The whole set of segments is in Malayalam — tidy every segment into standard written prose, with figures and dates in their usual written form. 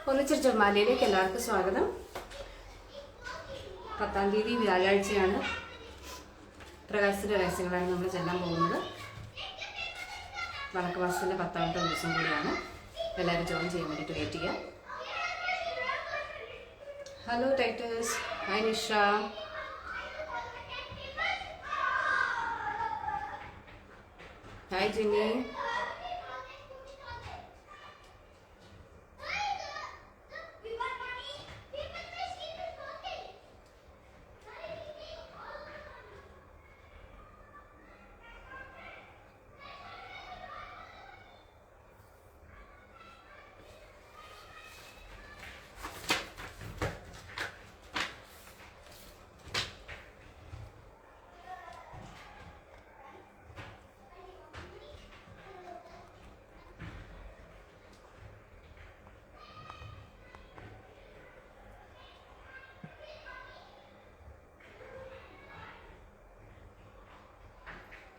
ഒന്നിച്ചൊരു ജമാലയിലേക്ക് എല്ലാവർക്കും സ്വാഗതം. 10-ാം തീയതി വ്യാഴാഴ്ചയാണ്. പ്രകാശത്തിന്റെ രഹസ്യങ്ങളാണ് നമ്മൾ ചെല്ലാൻ പോകുന്നത്. വണക്ക മാസത്തിന്റെ 10ാമത്തെ ദിവസം കൂടിയാണ്. എല്ലാവരും ജോയിൻ ചെയ്യാൻ വേണ്ടിയിട്ട് വെയിറ്റ് ചെയ്യാം. Hello Titus, hi Nisha, hi Jini.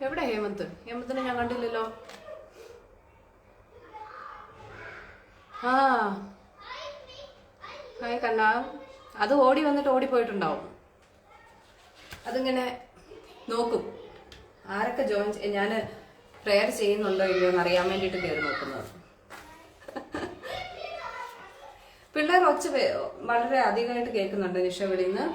എവിടെ ഹേമന്തിനെ ഞാൻ കണ്ടില്ലല്ലോ. ഹായ് കണ്ണാ. അത് ഓടി വന്നിട്ട് ഓടിപ്പോയിട്ടുണ്ടാവും. അതിങ്ങനെ നോക്കും ആരൊക്കെ ജോയിൻ. ഞാൻ പ്രെയർ ചെയ്യുന്നുണ്ടോ ഇല്ലയോ എന്ന് അറിയാൻ വേണ്ടിയിട്ട് കയറി നോക്കുന്നത്. പിള്ളേർ ഒച്ച വളരെ അധികമായിട്ട് കേൾക്കുന്നുണ്ട് നിഷ വിളിന്ന്.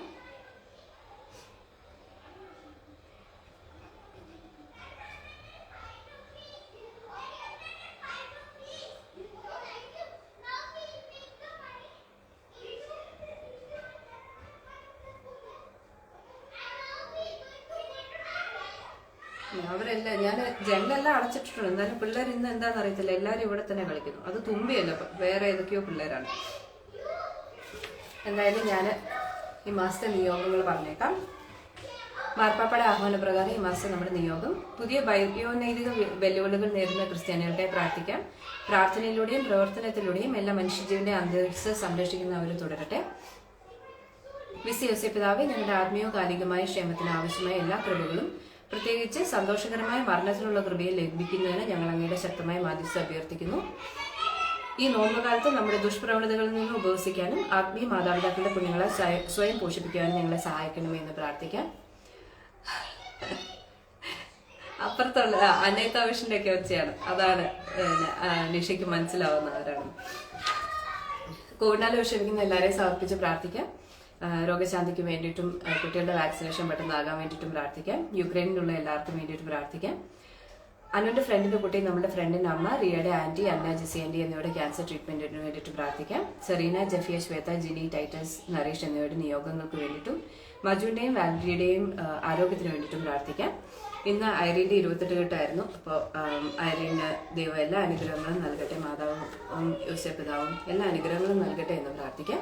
അവരെല്ലാം ഞാൻ ജനലെല്ലാം അടച്ചിട്ടിട്ടുണ്ട്. എന്തായാലും പിള്ളേർ ഇന്ന് എന്താണെന്ന് അറിയത്തില്ല, എല്ലാവരും ഇവിടെ തന്നെ കളിക്കുന്നു. അത് തുമ്പിയല്ല, വേറെ ഏതൊക്കെയോ പിള്ളേരാണ്. എന്തായാലും ഞാൻ ഈ മാസത്തെ നിയോഗങ്ങൾ പറഞ്ഞേക്കാം. മാർപ്പാപ്പയുടെ ആഹ്വാനപ്രകാരം ഈ മാസം നമ്മുടെ നിയോഗം: പുതിയ വൈദ്യോനൈതിക വെല്ലുവിളികൾ നേരിടുന്ന ക്രിസ്ത്യാനികൾക്കായി പ്രാർത്ഥിക്കാം. പ്രാർത്ഥനയിലൂടെയും പ്രവർത്തനത്തിലൂടെയും എല്ലാ മനുഷ്യജീവന്റെ അന്തരീക്ഷത്തെ സംരക്ഷിക്കുന്നവർ തുടരട്ടെ. വിശ്വസ്യ പിതാവേ, ഞങ്ങളുടെ ആത്മീയ കാലികമായ ക്ഷേമത്തിന് ആവശ്യമായ എല്ലാ കൃപകളും പ്രത്യേകിച്ച് സന്തോഷകരമായ മരണത്തിനുള്ള കൃപയെ ലഭിക്കുന്നതിന് ഞങ്ങൾ അങ്ങയുടെ ശക്തമായ മാധ്യസ്ഥ അഭ്യർത്ഥിക്കുന്നു. ഈ നോമ്പുകാലത്ത് നമ്മുടെ ദുഷ്പ്രവണതകളിൽ നിന്ന് ഉപവസിക്കാനും ആത്മീയ മാതാപിതാക്കളുടെ കുഞ്ഞുങ്ങളെ സ്വയം പോഷിപ്പിക്കാനും ഞങ്ങളെ സഹായിക്കണമേ എന്ന് പ്രാർത്ഥിക്കാം. അപ്പുറത്തുള്ള അനേതാവിഷിന്റെ ഒക്കെ ഒച്ചയാണ്. അതാണ് നിഷയ്ക്ക് മനസ്സിലാവുന്നവരാണ്. കോവിഡാൽ വിഷമിക്കുന്ന എല്ലാവരെയും സമർപ്പിച്ച് പ്രാർത്ഥിക്കാം. രോഗശാന്തിക്ക് വേണ്ടിയിട്ടും കുട്ടികളുടെ വാക്സിനേഷൻ പെട്ടെന്നാകാൻ വേണ്ടിയിട്ടും പ്രാർത്ഥിക്കാം. യുക്രൈനിലുള്ള എല്ലാവർക്കും വേണ്ടിയിട്ട് പ്രാർത്ഥിക്കാം. അനുവിന്റെ ഫ്രണ്ടിന്റെ കുട്ടി, നമ്മുടെ ഫ്രണ്ടിന്റെ അമ്മ, റിയയുടെ ആന്റി, അന്ന ജെസി ആന്റി എന്നിവരുടെ ക്യാൻസർ ട്രീറ്റ്മെന്റിന് വേണ്ടിയിട്ട് പ്രാർത്ഥിക്കാം. സെറീന, ജെഫിയ, ശ്വേത, ജിനി, ടൈറ്റസ്, നരേഷ് എന്നിവരുടെ നിയോഗങ്ങൾക്ക് വേണ്ടിയിട്ടും മജുവിന്റെയും വാലറിയുടെയും ആരോഗ്യത്തിന് വേണ്ടിയിട്ടും പ്രാർത്ഥിക്കാം. ഇന്ന് ഐറീന്റെ 28 കെട്ടായിരുന്നു. അപ്പോൾ ഐറീന് ദൈവം എല്ലാ അനുഗ്രഹങ്ങളും നൽകട്ടെ. മാതാവും യോസേപ്പിതാവും എല്ലാ അനുഗ്രഹങ്ങളും നൽകട്ടെ എന്ന് പ്രാർത്ഥിക്കാം.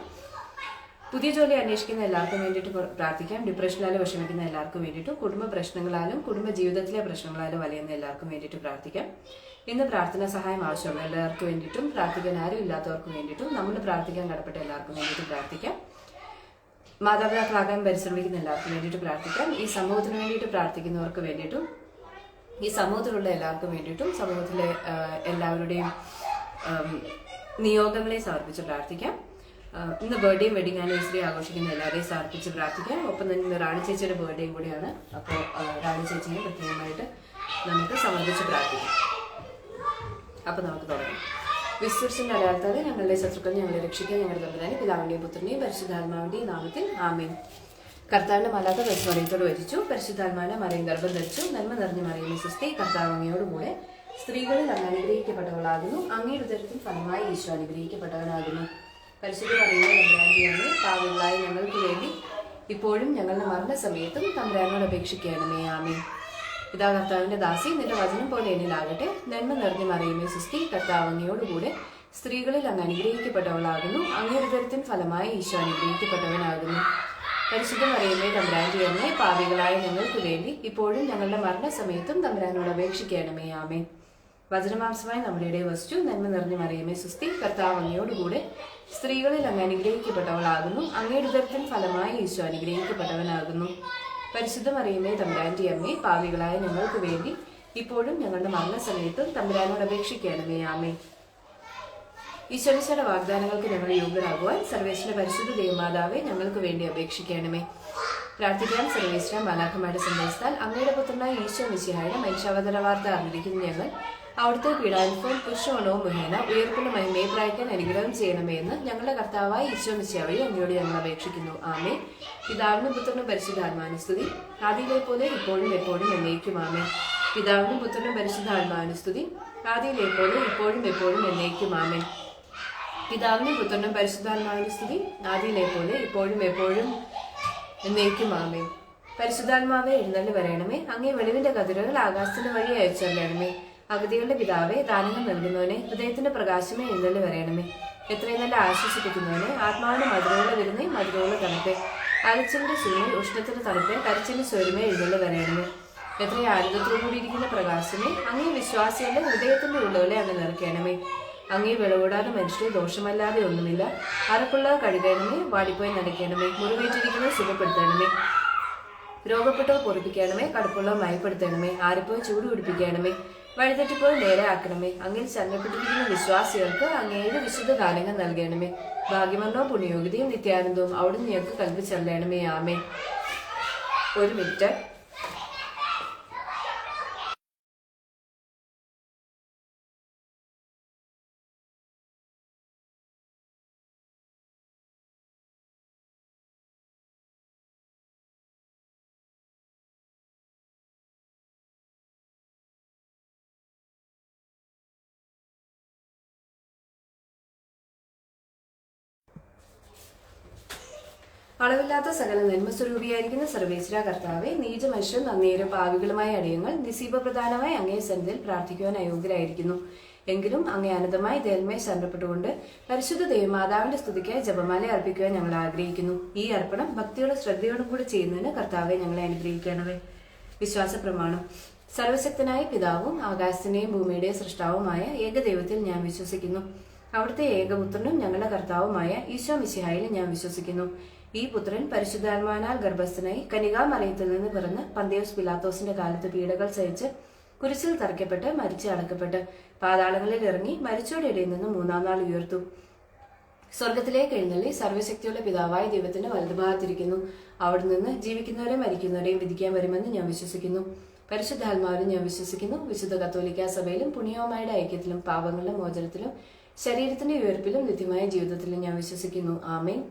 പുതിയ ജോലി അന്വേഷിക്കുന്ന എല്ലാവർക്കും വേണ്ടിയിട്ട് പ്രാർത്ഥിക്കാം. ഡിപ്രഷനാലും വിഷമിക്കുന്ന എല്ലാവർക്കും വേണ്ടിയിട്ടും കുടുംബ പ്രശ്നങ്ങളാലും കുടുംബ ജീവിതത്തിലെ പ്രശ്നങ്ങളാലും വലയുന്ന എല്ലാവർക്കും വേണ്ടിയിട്ട് പ്രാർത്ഥിക്കാം. ഇന്ന് പ്രാർത്ഥനാ സഹായം ആവശ്യമുള്ള എല്ലാവർക്കും വേണ്ടിയിട്ടും പ്രാർത്ഥിക്കാൻ ആരും ഇല്ലാത്തവർക്ക് വേണ്ടിയിട്ടും നമ്മൾ പ്രാർത്ഥിക്കാൻ കടപ്പെട്ട എല്ലാവർക്കും വേണ്ടിയിട്ട് പ്രാർത്ഥിക്കാം. മാതാപിതാക്കളാകാൻ പരിശ്രമിക്കുന്ന എല്ലാവർക്കും വേണ്ടിയിട്ട് പ്രാർത്ഥിക്കാം. ഈ സമൂഹത്തിന് വേണ്ടിയിട്ട് പ്രാർത്ഥിക്കുന്നവർക്ക് വേണ്ടിയിട്ടും ഈ സമൂഹത്തിലുള്ള എല്ലാവർക്കും വേണ്ടിയിട്ടും സമൂഹത്തിലെ എല്ലാവരുടെയും നിയോഗങ്ങളെ സമർപ്പിച്ച് പ്രാർത്ഥിക്കാം. ഇന്ന് ബർത്ത്ഡേയും വെഡിങ് ആനിവേഴ്സറി ആഘോഷിക്കുന്ന എല്ലാവരെയും സമർപ്പിച്ച് പ്രാർത്ഥിക്കാം. ഒപ്പം തന്നെ ഇന്ന് റാണി ചേച്ചിയുടെ ബർത്ത്ഡേയും കൂടിയാണ്. അപ്പോൾ റാണി ചേച്ചിയെ പ്രത്യേകമായിട്ട് നമുക്ക് സമർപ്പിച്ച് പ്രാർത്ഥിക്കാം. അപ്പോൾ നമുക്ക് തുടങ്ങാം. വിശ്വസിന്റെ അടയാളത്താൽ ഞങ്ങളുടെ ശത്രുക്കൾ ഞങ്ങളെ രക്ഷിക്കാൻ ഞങ്ങളുടെ തമ്പുരാനെ പിതാവിന്റെയും പുത്രനെയും പരിശുദ്ധാത്മാവിന്റെയും നാമത്തിൽ ആമേൻ. കർത്താവിന്റെ മലാത്ത പരിസ്മരണത്തോട് വരിച്ചു. പരിശുദ്ധാത്മാവിനെ മറിയം ഗർഭം ധരിച്ചു. നന്മ നിറഞ്ഞ മറിയമേ സ്വസ്തി, കർത്താവ് അങ്ങയോടുകൂടെ സ്ത്രീകളിൽ അങ്ങ് അനുഗ്രഹിക്കപ്പെട്ടവളാകുന്നു. അങ്ങയുടെ ഉദരത്തിൽ ഫലമായി ഈശോ അനുഗ്രഹിക്കപ്പെട്ടവനാകുന്നു. പരിശുദ്ധ മറിയമേ തമ്പുരാന്റെയമ്മേ, പാപികളായ ഞങ്ങൾക്ക് വേണ്ടി ഇപ്പോഴും ഞങ്ങളുടെ മരണസമയത്തും തമ്പുരാനോട് അപേക്ഷിക്കണമേ. ആമേൻ. ഇതാ കർത്താവിന്റെ ദാസി, നിന്റെ വചനം പോലെ എന്നിലാകട്ടെ. നന്മ നിറഞ്ഞ മറിയമേ സ്വസ്തി, കർത്താവ് അങ്ങയോടുകൂടെ സ്ത്രീകളിൽ അങ്ങ് അനുഗ്രഹിക്കപ്പെട്ടവളാകുന്നു. അങ്ങയുടെ ഉദരത്തിൻ ഫലമായി ഈശോ അനുഗ്രഹിക്കപ്പെട്ടവനാകുന്നു. പരിശുദ്ധ മറിയമേ തമ്പുരാന്റെയമ്മേ, പാപികളായ ഞങ്ങൾക്ക് വേണ്ടി ഇപ്പോഴും ഞങ്ങളുടെ മരണസമയത്തും തമ്പുരാനോട് അപേക്ഷിക്കണമേ. ആമേൻ. വചനമാംസമായി നമ്മുടെ ഇടയിൽ വസിച്ചു. നന്മ നിറഞ്ഞ മറിയമേ സ്വസ്തി, കർത്താവ് അങ്ങയോടുകൂടെ സ്ത്രീകളിൽ അങ്ങ് അനുഗ്രഹിക്കപ്പെട്ടവളാകുന്നു. അങ്ങയുടെ ഉദരത്തിൻ ഫലമായി ഈശോ അനുഗ്രഹിക്കപ്പെട്ടവനാകുന്നു. പരിശുദ്ധ മറിയമേ തമ്പുരാന്റെയമ്മേ, പാപികളായ ഞങ്ങൾക്ക് വേണ്ടി ഇപ്പോഴും ഞങ്ങളുടെ മരണസമയത്തും തമ്പുരാനോട് അപേക്ഷിക്കണമേ. ആമേൻ. ഈശ്വരയുടെ വാഗ്ദാനങ്ങൾക്ക് ഞങ്ങൾ യോഗ്യരാകുവാൻ സർവേശ്വര പരിശുദ്ധ ദേവമാതാവെ ഞങ്ങൾക്ക് വേണ്ടി അപേക്ഷിക്കണമേ. പ്രാർത്ഥിക്കാൻ സർവേശ്വര മാലാഖമാരുടെ സന്ദേശത്താൽ അങ്ങയുടെ പുത്രനായ ഈശോ മിശിഹായുടെ മനുഷ്യാവതാര വാർത്ത അറിഞ്ഞിരിക്കുന്ന ഞങ്ങൾ അവിടുത്തെ പീഡാനുഭവം പുരുഷമണവും മുഖേന ഉയർപ്പിന്റെ മഹിമയെ പ്രാപിക്കാൻ അനുഗ്രഹം ചെയ്യണമേ എന്ന് ഞങ്ങളുടെ കർത്താവായ ഈശോ മിശിഹ വഴി അങ്ങയോട് ഞങ്ങൾ അപേക്ഷിക്കുന്നു. ആമേൻ. പിതാവിനും പുത്രനും പരിശുദ്ധാത്മാനുസ്തുതി, ആദിയിലെ പോലെ ഇപ്പോഴും എപ്പോഴും എന്നേക്കും. ആമേൻ. പിതാവിനും പുത്രനും പരിശുദ്ധാത്മാനുസ്തുതി, ആദിയിലെ പോലെ ഇപ്പോഴും എപ്പോഴും എന്നേക്കും. ആമേൻ. പിതാവിനും പുത്രനും പരിശുദ്ധാത്മാനുസ്തുതി, ആദിയിലെ പോലെ ഇപ്പോഴും എപ്പോഴും എന്നേക്കും. ആമേൻ. പരിശുദ്ധാത്മാവെ എഴുന്നള്ളി വരണമേ. അങ്ങേ വെളിവിന്റെ കതിരുകൾ ആകാശത്തിന്റെ വഴി അയച്ചറിയണമേ. അഗതികളുടെ പിതാവെ, ദാനങ്ങൾ നൽകുന്നവനെ, ഹൃദയത്തിന്റെ പ്രകാശമേ എഴുന്നള്ളി വരണമേ. എത്രയും നല്ല ആശ്വസിപ്പിക്കുന്നവനെ, ആത്മാവിന്റെ മധുരമുള്ള വിരുന്നേ, മധുരമുള്ള തണുപ്പേ, അലച്ചിന്റെ സൂര്യൻ ഉഷ്ണത്തിന്റെ തണുപ്പേ, കരിച്ചിന്റെ സ്വരമേ എഴുന്നള്ളി വരണമേ. എത്രയും ആനന്ദത്തോടുകൂടിയിരിക്കുന്ന പ്രകാശമേ, അങ്ങേ വിശ്വാസികളുടെ ഹൃദയത്തിന്റെ ഉള്ളവരെ അങ്ങ് നിറയ്ക്കണമേ. അങ്ങേ വിളവിടാതെ മനുഷ്യരെ ദോഷമല്ലാതെ ഒന്നുമില്ല. അറപ്പുള്ള കഴുകണമേ, വാടിപ്പോയി നനയ്ക്കണമേ, മുറിവേറ്റിരിക്കുന്നത് സുഖപ്പെടുത്തണമേ, രോഗപ്പെട്ടവ പൊറിപ്പിക്കണമേ, കടുപ്പുള്ള മയപ്പെടുത്തണമേ, ആരിപ്പോയി ചൂട് പിടിപ്പിക്കണമേ, വഴിതെറ്റിപ്പോയി നേരെ ആക്കണമേ. അങ്ങിൽ ശരണപ്പെട്ടിരിക്കുന്ന വിശ്വാസികൾക്ക് അങ്ങേയുടെ വിശുദ്ധ കാലങ്ങൾ നൽകണമേ. ഭാഗ്യമരണവും പുണ്യയോഗ്യതയും നിത്യാനന്ദവും അവിടുന്ന് ഞങ്ങൾക്ക് കൽപ്പിച്ചല്ലണമേ. ആമേൻ. ഒരു മിനിറ്റ്. അളവില്ലാത്ത സകല നന്മസ്വരൂപിയായിരിക്കുന്ന സർവേശ്വര കർത്താവെ, നീച മനുഷ്യരും നന്നേരും പാവികളുമായ അടിയങ്ങൾ നിസീബപ്രധാനമായി അങ്ങേ സന്നിധിയിൽ പ്രാർത്ഥിക്കുവാൻ അയോഗ്യരായിരിക്കുന്നു. എങ്കിലും അങ്ങേ അനന്തമായി ദേൽമയെ ശരണപ്പെട്ടുകൊണ്ട് പരിശുദ്ധ ദേവമാതാവിന്റെ സ്തുതിക്കായി ജപമാല അർപ്പിക്കുവാൻ ഞങ്ങൾ ആഗ്രഹിക്കുന്നു. ഈ അർപ്പണം ഭക്തിയോടും ശ്രദ്ധയോടും കൂടി ചെയ്യുന്നതിന് കർത്താവെ ഞങ്ങളെ അനുഗ്രഹിക്കണമേ. വിശ്വാസ പ്രമാണം. സർവശക്തനായ പിതാവും ആകാശത്തിന്റെയും ഭൂമിയുടെയും സൃഷ്ടാവുമായ ഏകദൈവത്തിൽ ഞാൻ വിശ്വസിക്കുന്നു. അവിടുത്തെ ഏകപുത്രനും ഞങ്ങളുടെ കർത്താവുമായ ഈശോ മിശിഹായിൽ ഞാൻ വിശ്വസിക്കുന്നു. ഈ പുത്രൻ പരിശുദ്ധാത്മാവിനാൽ ഗർഭസ്ഥനായി കനികാമറിയത്തിൽ നിന്ന് പിറന്ന് പന്തിയോസ് പിലാത്തോസിന്റെ കാലത്ത് പീഡകൾ സഹിച്ച് കുരിശിൽ തറയ്ക്കപ്പെട്ട് മരിച്ച് അടക്കപ്പെട്ട് പാതാളങ്ങളിൽ ഇറങ്ങി മരിച്ചവരുടെ ഇടയിൽ നിന്ന് മൂന്നാം നാൾ ഉയർത്തു. സ്വർഗത്തിലേക്ക് എഴുന്നള്ളി സർവ്വശക്തിയുള്ള പിതാവായ ദൈവത്തിന്റെ വലതുഭാഗത്തിരിക്കുന്നു. അവിടെ നിന്ന് ജീവിക്കുന്നവരെയും മരിക്കുന്നവരെയും വിധിക്കാൻ വരുമെന്ന് ഞാൻ വിശ്വസിക്കുന്നു. പരിശുദ്ധാത്മാവിലും ഞാൻ വിശ്വസിക്കുന്നു. വിശുദ്ധ കത്തോലിക്കാ സഭയിലും പുണ്യവുമായുടെ ഐക്യത്തിലും പാപങ്ങളുടെ മോചനത്തിലും ശരീരത്തിന്റെ ഉയർപ്പിലും നിത്യമായ ജീവിതത്തിലും ഞാൻ വിശ്വസിക്കുന്നു. ആമേൻ.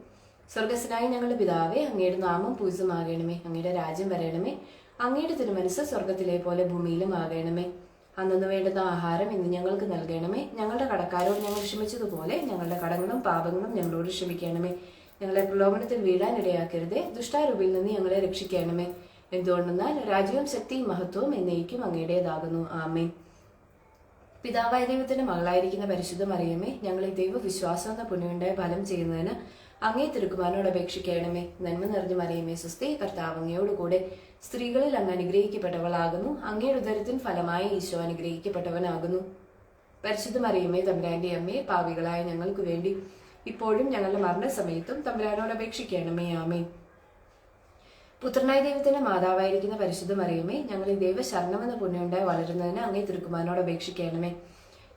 സ്വർഗസ്ഥനായ ഞങ്ങളുടെ പിതാവേ, അങ്ങയുടെ നാമം പൂജിതമാകണമേ. അങ്ങയുടെ രാജ്യം വരണമേ. അങ്ങയുടെ തിരുമനസ് സ്വർഗത്തിലെ പോലെ ഭൂമിയിലും ആകണമേ. അന്നു വേണ്ടുന്ന ആഹാരം ഇന്ന് ഞങ്ങൾക്ക് നൽകണമേ. ഞങ്ങളുടെ കടക്കാരോട് ഞങ്ങൾ ക്ഷമിച്ചതുപോലെ ഞങ്ങളുടെ കടങ്ങളും പാപങ്ങളും ഞങ്ങളോട് ക്ഷമിക്കണമേ. ഞങ്ങളെ പ്രലോഭനത്തിൽ വീഴാൻ ഇടയാക്കരുതേ. ദുഷ്ടാരൂപിയിൽ നിന്ന് ഞങ്ങളെ രക്ഷിക്കണമേ. എന്തുകൊണ്ടെന്നാൽ രാജ്യവും ശക്തിയും മഹത്വവും എന്നേക്കും അങ്ങയുടേതാകുന്നു. ആമേൻ. പിതാവായ ദൈവത്തിന്റെ മകളായിരിക്കുന്ന പരിശുദ്ധ മറിയമേ, ഞങ്ങൾ ഈ ദൈവ വിശ്വാസം എന്ന പുണ്യമുണ്ടായ ഫലം ചെയ്യുന്നതിന് അങ്ങേ തിരുക്കുമാരനോട് അപേക്ഷിക്കണമേ. നന്മ നിറഞ്ഞ മറിയമേ സുസ്തി, കർത്താവ് അങ്ങയോടുകൂടെ സ്ത്രീകളിൽ അങ്ങ് അനുഗ്രഹിക്കപ്പെട്ടവളാകുന്നു. അങ്ങയുടെ ഉദരത്തിൻ ഫലമായി ഈശോ അനുഗ്രഹിക്കപ്പെട്ടവനാകുന്നു. പരിശുദ്ധ മറിയമേ, തമ്പുരാന്റെ അമ്മയെ, പാപികളായ ഞങ്ങൾക്ക് വേണ്ടി ഇപ്പോഴും ഞങ്ങളുടെ മരണസമയത്തും തമ്പുരാനോട് അപേക്ഷിക്കണമേ. ആമേൻ. പുത്രനായ ദൈവത്തിന്റെ മാതാവായിരിക്കുന്ന പരിശുദ്ധ മറിയമേ, ഞങ്ങൾ ഈ ദൈവ ശരണമെന്ന പുണ്യമുണ്ടായി വളരുന്നതിന് അങ്ങേ തിരുക്കുമാരനോട് അപേക്ഷിക്കണമേ.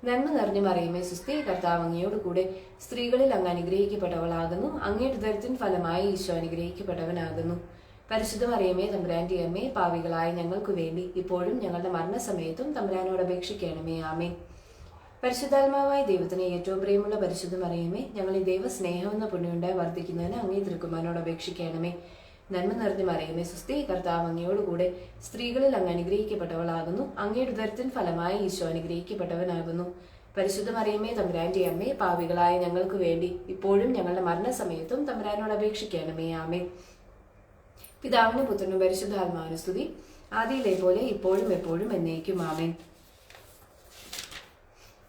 നന്മ നിറഞ്ഞ മറിയമേ സുസ്തി, കർത്താവ് അങ്ങയോട് കൂടെ സ്ത്രീകളിൽ അങ്ങ് അനുഗ്രഹിക്കപ്പെട്ടവളാകുന്നു. അങ്ങയുടെ ഉദരത്തിൻ ഫലമായി ഈശോ അനുഗ്രഹിക്കപ്പെട്ടവനാകുന്നു. പരിശുദ്ധ മറിയമേ, തമ്പുരാന്റെ അമ്മയെ, പാപികളായ ഞങ്ങൾക്ക് വേണ്ടി ഇപ്പോഴും ഞങ്ങളുടെ മരണസമയത്തും തമ്പുരാനോട് അപേക്ഷിക്കണമേ. ആമേൻ. പരിശുദ്ധാത്മാവായ ദൈവത്തിന് ഏറ്റവും പ്രിയമുള്ള പരിശുദ്ധ മറിയമേ, ഞങ്ങൾ ഈ ദൈവ സ്നേഹം എന്ന പുണ്യമുണ്ടായി വർദ്ധിക്കുന്നതിന് അങ്ങേ തിരുക്കുമാരനോട് അപേക്ഷിക്കണമേ. നന്മ നിറഞ്ഞ മറിയമേ സുസ്തി, കർത്താവ് അങ്ങയോടുകൂടെ സ്ത്രീകളിൽ അങ്ങ് അനുഗ്രഹിക്കപ്പെട്ടവളാകുന്നു. അങ്ങയുടെ ഉദരത്തിൻ ഫലമായി ഈശോ അനുഗ്രഹിക്കപ്പെട്ടവനാകുന്നു. പരിശുദ്ധ മറിയമേ, തമ്പുരാന്റെ അമ്മയെ, പാപികളായ ഞങ്ങൾക്ക് വേണ്ടി ഇപ്പോഴും ഞങ്ങളുടെ മരണസമയത്തും തമ്പുരാനോട് അപേക്ഷിക്കണമേ. ആമേൻ. പിതാവിനും പുത്രനും പരിശുദ്ധാത്മാവിനും സ്തുതി, ആദിയിലെ പോലെ ഇപ്പോഴും എപ്പോഴും എന്നേക്കും. ആമേൻ.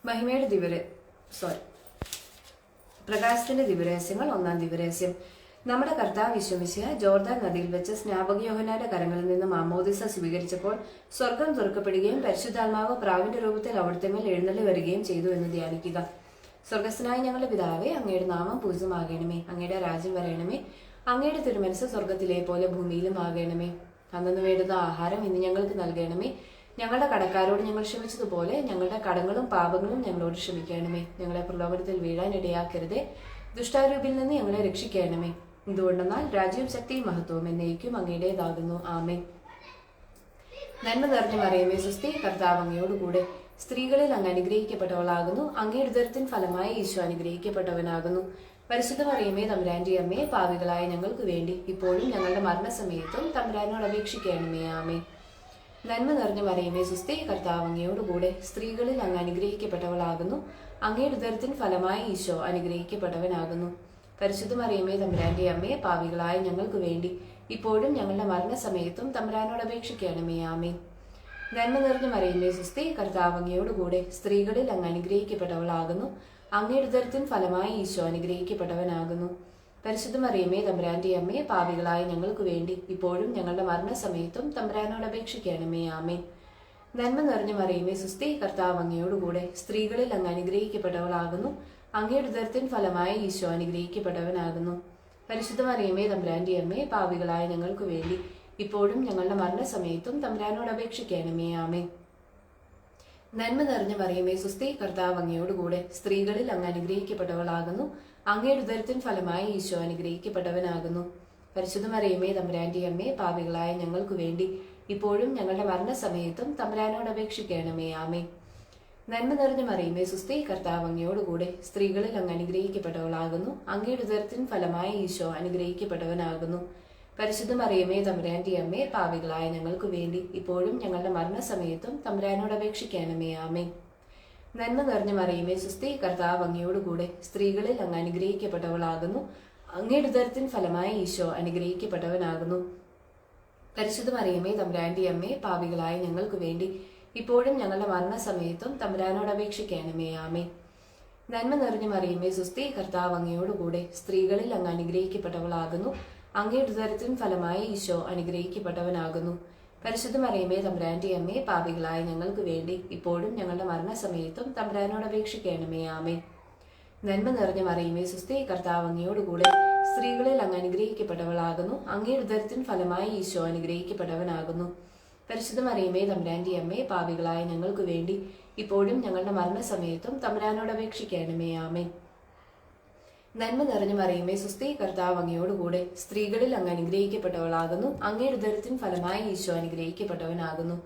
മഹിമയുടെ പ്രകാശത്തിന്റെ ദിവരഹസ്യങ്ങൾ. ഒന്നാം ദിവരഹസ്യം. നമ്മുടെ കർത്താവ് ഈശോ മിശിഹ ജോർദാൻ നദിയിൽ വെച്ച് സ്നാപക യോഹന്നാന്റെ കരങ്ങളിൽ നിന്ന് മാമോദിസ സ്വീകരിച്ചപ്പോൾ സ്വർഗം തുറക്കപ്പെടുകയും പരിശുദ്ധാത്മാവ് പ്രാവിന്റെ രൂപത്തിൽ അവിടുത്തെ മേൽ എഴുന്നള്ളി വരികയും ചെയ്തു എന്ന് ധ്യാനിക്കുക. സ്വർഗസ്ഥനായ ഞങ്ങളുടെ പിതാവേ, അങ്ങയുടെ നാമം പൂജിതമാകണമേ. അങ്ങയുടെ രാജ്യം വരണമേ. അങ്ങയുടെ തിരുമനസ് സ്വർഗത്തിലെ പോലെ ഭൂമിയിലും ആകണമേ. അന്നു വേണ്ടുന്ന ആഹാരം ഇന്ന് ഞങ്ങൾക്ക് നൽകണമേ. ഞങ്ങളുടെ കടക്കാരോട് ഞങ്ങൾ ക്ഷമിച്ചതുപോലെ ഞങ്ങളുടെ കടങ്ങളും പാപങ്ങളും ഞങ്ങളോട് ക്ഷമിക്കണമേ. ഞങ്ങളെ പ്രലോഭനത്തിൽ വീഴാൻ ഇടയാക്കരുതേ, ദുഷ്ടാരൂപിൽ നിന്ന് ഞങ്ങളെ രക്ഷിക്കണമേ. എന്തുകൊണ്ടെന്നാൽ രാജ്യവും ശക്തിയും മഹത്വവും എന്നേക്കും അങ്ങയുടേതാകുന്നു. ആമേൻ. നന്മ നിറഞ്ഞ മറിയമേ സ്വസ്തി, കർത്താവ് അങ്ങയോടുകൂടെ സ്ത്രീകളിൽ അങ്ങ് അനുഗ്രഹിക്കപ്പെട്ടവളാകുന്നു. അങ്ങയുടെ ഉദരത്തിൻ ഫലമായി ഈശോ അനുഗ്രഹിക്കപ്പെട്ടവനാകുന്നു. പരിശുദ്ധ മറിയമേ തമ്പുരാന്റെ അമ്മേ, പാപികളായ ഞങ്ങൾക്ക് വേണ്ടി ഇപ്പോഴും ഞങ്ങളുടെ മരണസമയത്തും തമ്പുരാനോട് അപേക്ഷിക്കണമേ. ആമേൻ. നന്മ നിറഞ്ഞ മറിയമേ സ്വസ്തി, കർത്താവ് അങ്ങയോടുകൂടെ സ്ത്രീകളിൽ അങ്ങ് അനുഗ്രഹിക്കപ്പെട്ടവളാകുന്നു. അങ്ങയുടെ ഉദരത്തിൻ ഫലമായി ഈശോ അനുഗ്രഹിക്കപ്പെട്ടവനാകുന്നു. പരിശുദ്ധ മറിയമേ തമ്പുരാന്റെ അമ്മേ, പാപികളായ ഞങ്ങൾക്ക് വേണ്ടി ഇപ്പോഴും ഞങ്ങളുടെ മരണസമയത്തും തമ്പുരാനോട് അപേക്ഷിക്കണമേ. ആമേൻ. നന്മ നിറഞ്ഞ മറിയമേ സ്വസ്തി, കർത്താവ് അങ്ങയോടുകൂടെ സ്ത്രീകളിൽ അങ്ങ് അനുഗ്രഹിക്കപ്പെട്ടവളാകുന്നു. അങ്ങയുടെ ഉദരത്തിൻ ഫലമായി ഈശോ അനുഗ്രഹിക്കപ്പെട്ടവനാകുന്നു. പരിശുദ്ധ മറിയമേ തമ്പുരാന്റെ അമ്മേ, പാപികളായ ഞങ്ങൾക്ക് വേണ്ടി ഇപ്പോഴും ഞങ്ങളുടെ മരണസമയത്തും തമ്പുരാനോട് അപേക്ഷിക്കണമേ. ആമേൻ. നന്മ നിറഞ്ഞ മറിയമേ സ്വസ്തി, കർത്താവ് അങ്ങയോടുകൂടെ സ്ത്രീകളിൽ അങ്ങ് അനുഗ്രഹിക്കപ്പെട്ടവളാകുന്നു. അങ്ങയുടെ ഉദരത്തിൻ ഫലമായി ഈശോ അനുഗ്രഹിക്കപ്പെട്ടവനാകുന്നു. പരിശുദ്ധ മറിയമേ തമ്പുരാന്റെ അമ്മേ, പാപികളായ ഞങ്ങൾക്ക് വേണ്ടി ഇപ്പോഴും ഞങ്ങളുടെ മരണസമയത്തും തമ്പുരാനോട് അപേക്ഷിക്കണമേ. ആമേൻ. നന്മ നിറഞ്ഞ മറിയമേ സ്വസ്തി, കർത്താവ് അങ്ങയോടുകൂടെ സ്ത്രീകളിൽ അങ്ങ് അനുഗ്രഹിക്കപ്പെട്ടവളാകുന്നു. അങ്ങയുടെ ഉദരത്തിൻ ഫലമായി ഈശോ അനുഗ്രഹിക്കപ്പെട്ടവനാകുന്നു. പരിശുദ്ധ മറിയമേ തമ്പുരാന്റെ അമ്മേ, പാപികളായ ഞങ്ങൾക്ക് വേണ്ടി ഇപ്പോഴും ഞങ്ങളുടെ മരണസമയത്തും തമ്പുരാനോട് അപേക്ഷിക്കണമേ. ആമേൻ. നന്മ നിറഞ്ഞ മറിയമേ സ്വസ്തി, കർത്താവ് അങ്ങയോടുകൂടെ സ്ത്രീകളിൽ അങ്ങ് അനുഗ്രഹിക്കപ്പെട്ടവളാകുന്നു. അങ്ങയുടെ ഉദരത്തിൻ ഫലമായി ഈശോ അനുഗ്രഹിക്കപ്പെട്ടവനാകുന്നു. പരിശുദ്ധ മറിയമേ തമ്പുരാന്റെ അമ്മേ, പാപികളായ ഞങ്ങൾക്ക് വേണ്ടി ഇപ്പോഴും ഞങ്ങളുടെ മരണസമയത്തും തമ്പുരാനോട് അപേക്ഷിക്കണമേ. ആമേൻ. നന്മ നിറഞ്ഞ മറിയമേ സ്വസ്തി, കർത്താവ് അങ്ങയോടുകൂടെ സ്ത്രീകളിൽ അങ്ങ് അനുഗ്രഹിക്കപ്പെട്ടവളാകുന്നു. അങ്ങയുടെ ഉദരത്തിൻ ഫലമായി ഈശോ അനുഗ്രഹിക്കപ്പെട്ടവനാകുന്നു. പരിശുദ്ധ മറിയമേ തമ്പുരാന്റെ അമ്മേ, പാപികളായ ഞങ്ങൾക്ക് വേണ്ടി ഇപ്പോഴും ഞങ്ങളുടെ മരണസമയത്തും തമ്പുരാനോട് അപേക്ഷിക്കണമേ. ആമേൻ. നന്മ നിറഞ്ഞ മറിയമേ സ്വസ്തി, കർത്താവ് അങ്ങയോടുകൂടെ സ്ത്രീകളിൽ അങ്ങ് അനുഗ്രഹിക്കപ്പെട്ടവളാകുന്നു. അങ്ങയുടെ ഉദരത്തിൻ ഫലമായി ഈശോ അനുഗ്രഹിക്കപ്പെട്ടവനാകുന്നു. പരിശുദ്ധ മറിയമേ തമ്പുരാന്റെ അമ്മേ, പാപികളായ ഞങ്ങൾക്ക് വേണ്ടി ഇപ്പോഴും ഞങ്ങളുടെ മരണസമയത്തും തമ്പുരാനോട് അപേക്ഷിക്കണമേ. ആമേൻ. നന്മ നിറഞ്ഞ മറിയമേ സ്വസ്തി, കർത്താവ് അങ്ങയോടുകൂടെ സ്ത്രീകളിൽ അങ്ങ് അനുഗ്രഹിക്കപ്പെട്ടവളാകുന്നു. അങ്ങയുടെ ഉദരത്തിൻ ഫലമായി ഈശോ അനുഗ്രഹിക്കപ്പെട്ടവനാകുന്നു. പരിശുദ്ധ മറിയമേ തമ്പുരാന്റെ അമ്മേ, പാപികളായ ഞങ്ങൾക്ക് വേണ്ടി ഇപ്പോഴും ഞങ്ങളുടെ മരണസമയത്തും തമ്പുരാനോട് അപേക്ഷിക്കണമേ. ആമേൻ. നന്മ നിറഞ്ഞ മറിയമേ സ്വസ്തി, കർത്താവ് അങ്ങയോടുകൂടെ സ്ത്രീകളിൽ അങ്ങ് അനുഗ്രഹിക്കപ്പെട്ടവളാകുന്നു. അങ്ങയുടെ ഉദരത്തിൻ ഫലമായി ഈശോ അനുഗ്രഹിക്കപ്പെട്ടവനാകുന്നു.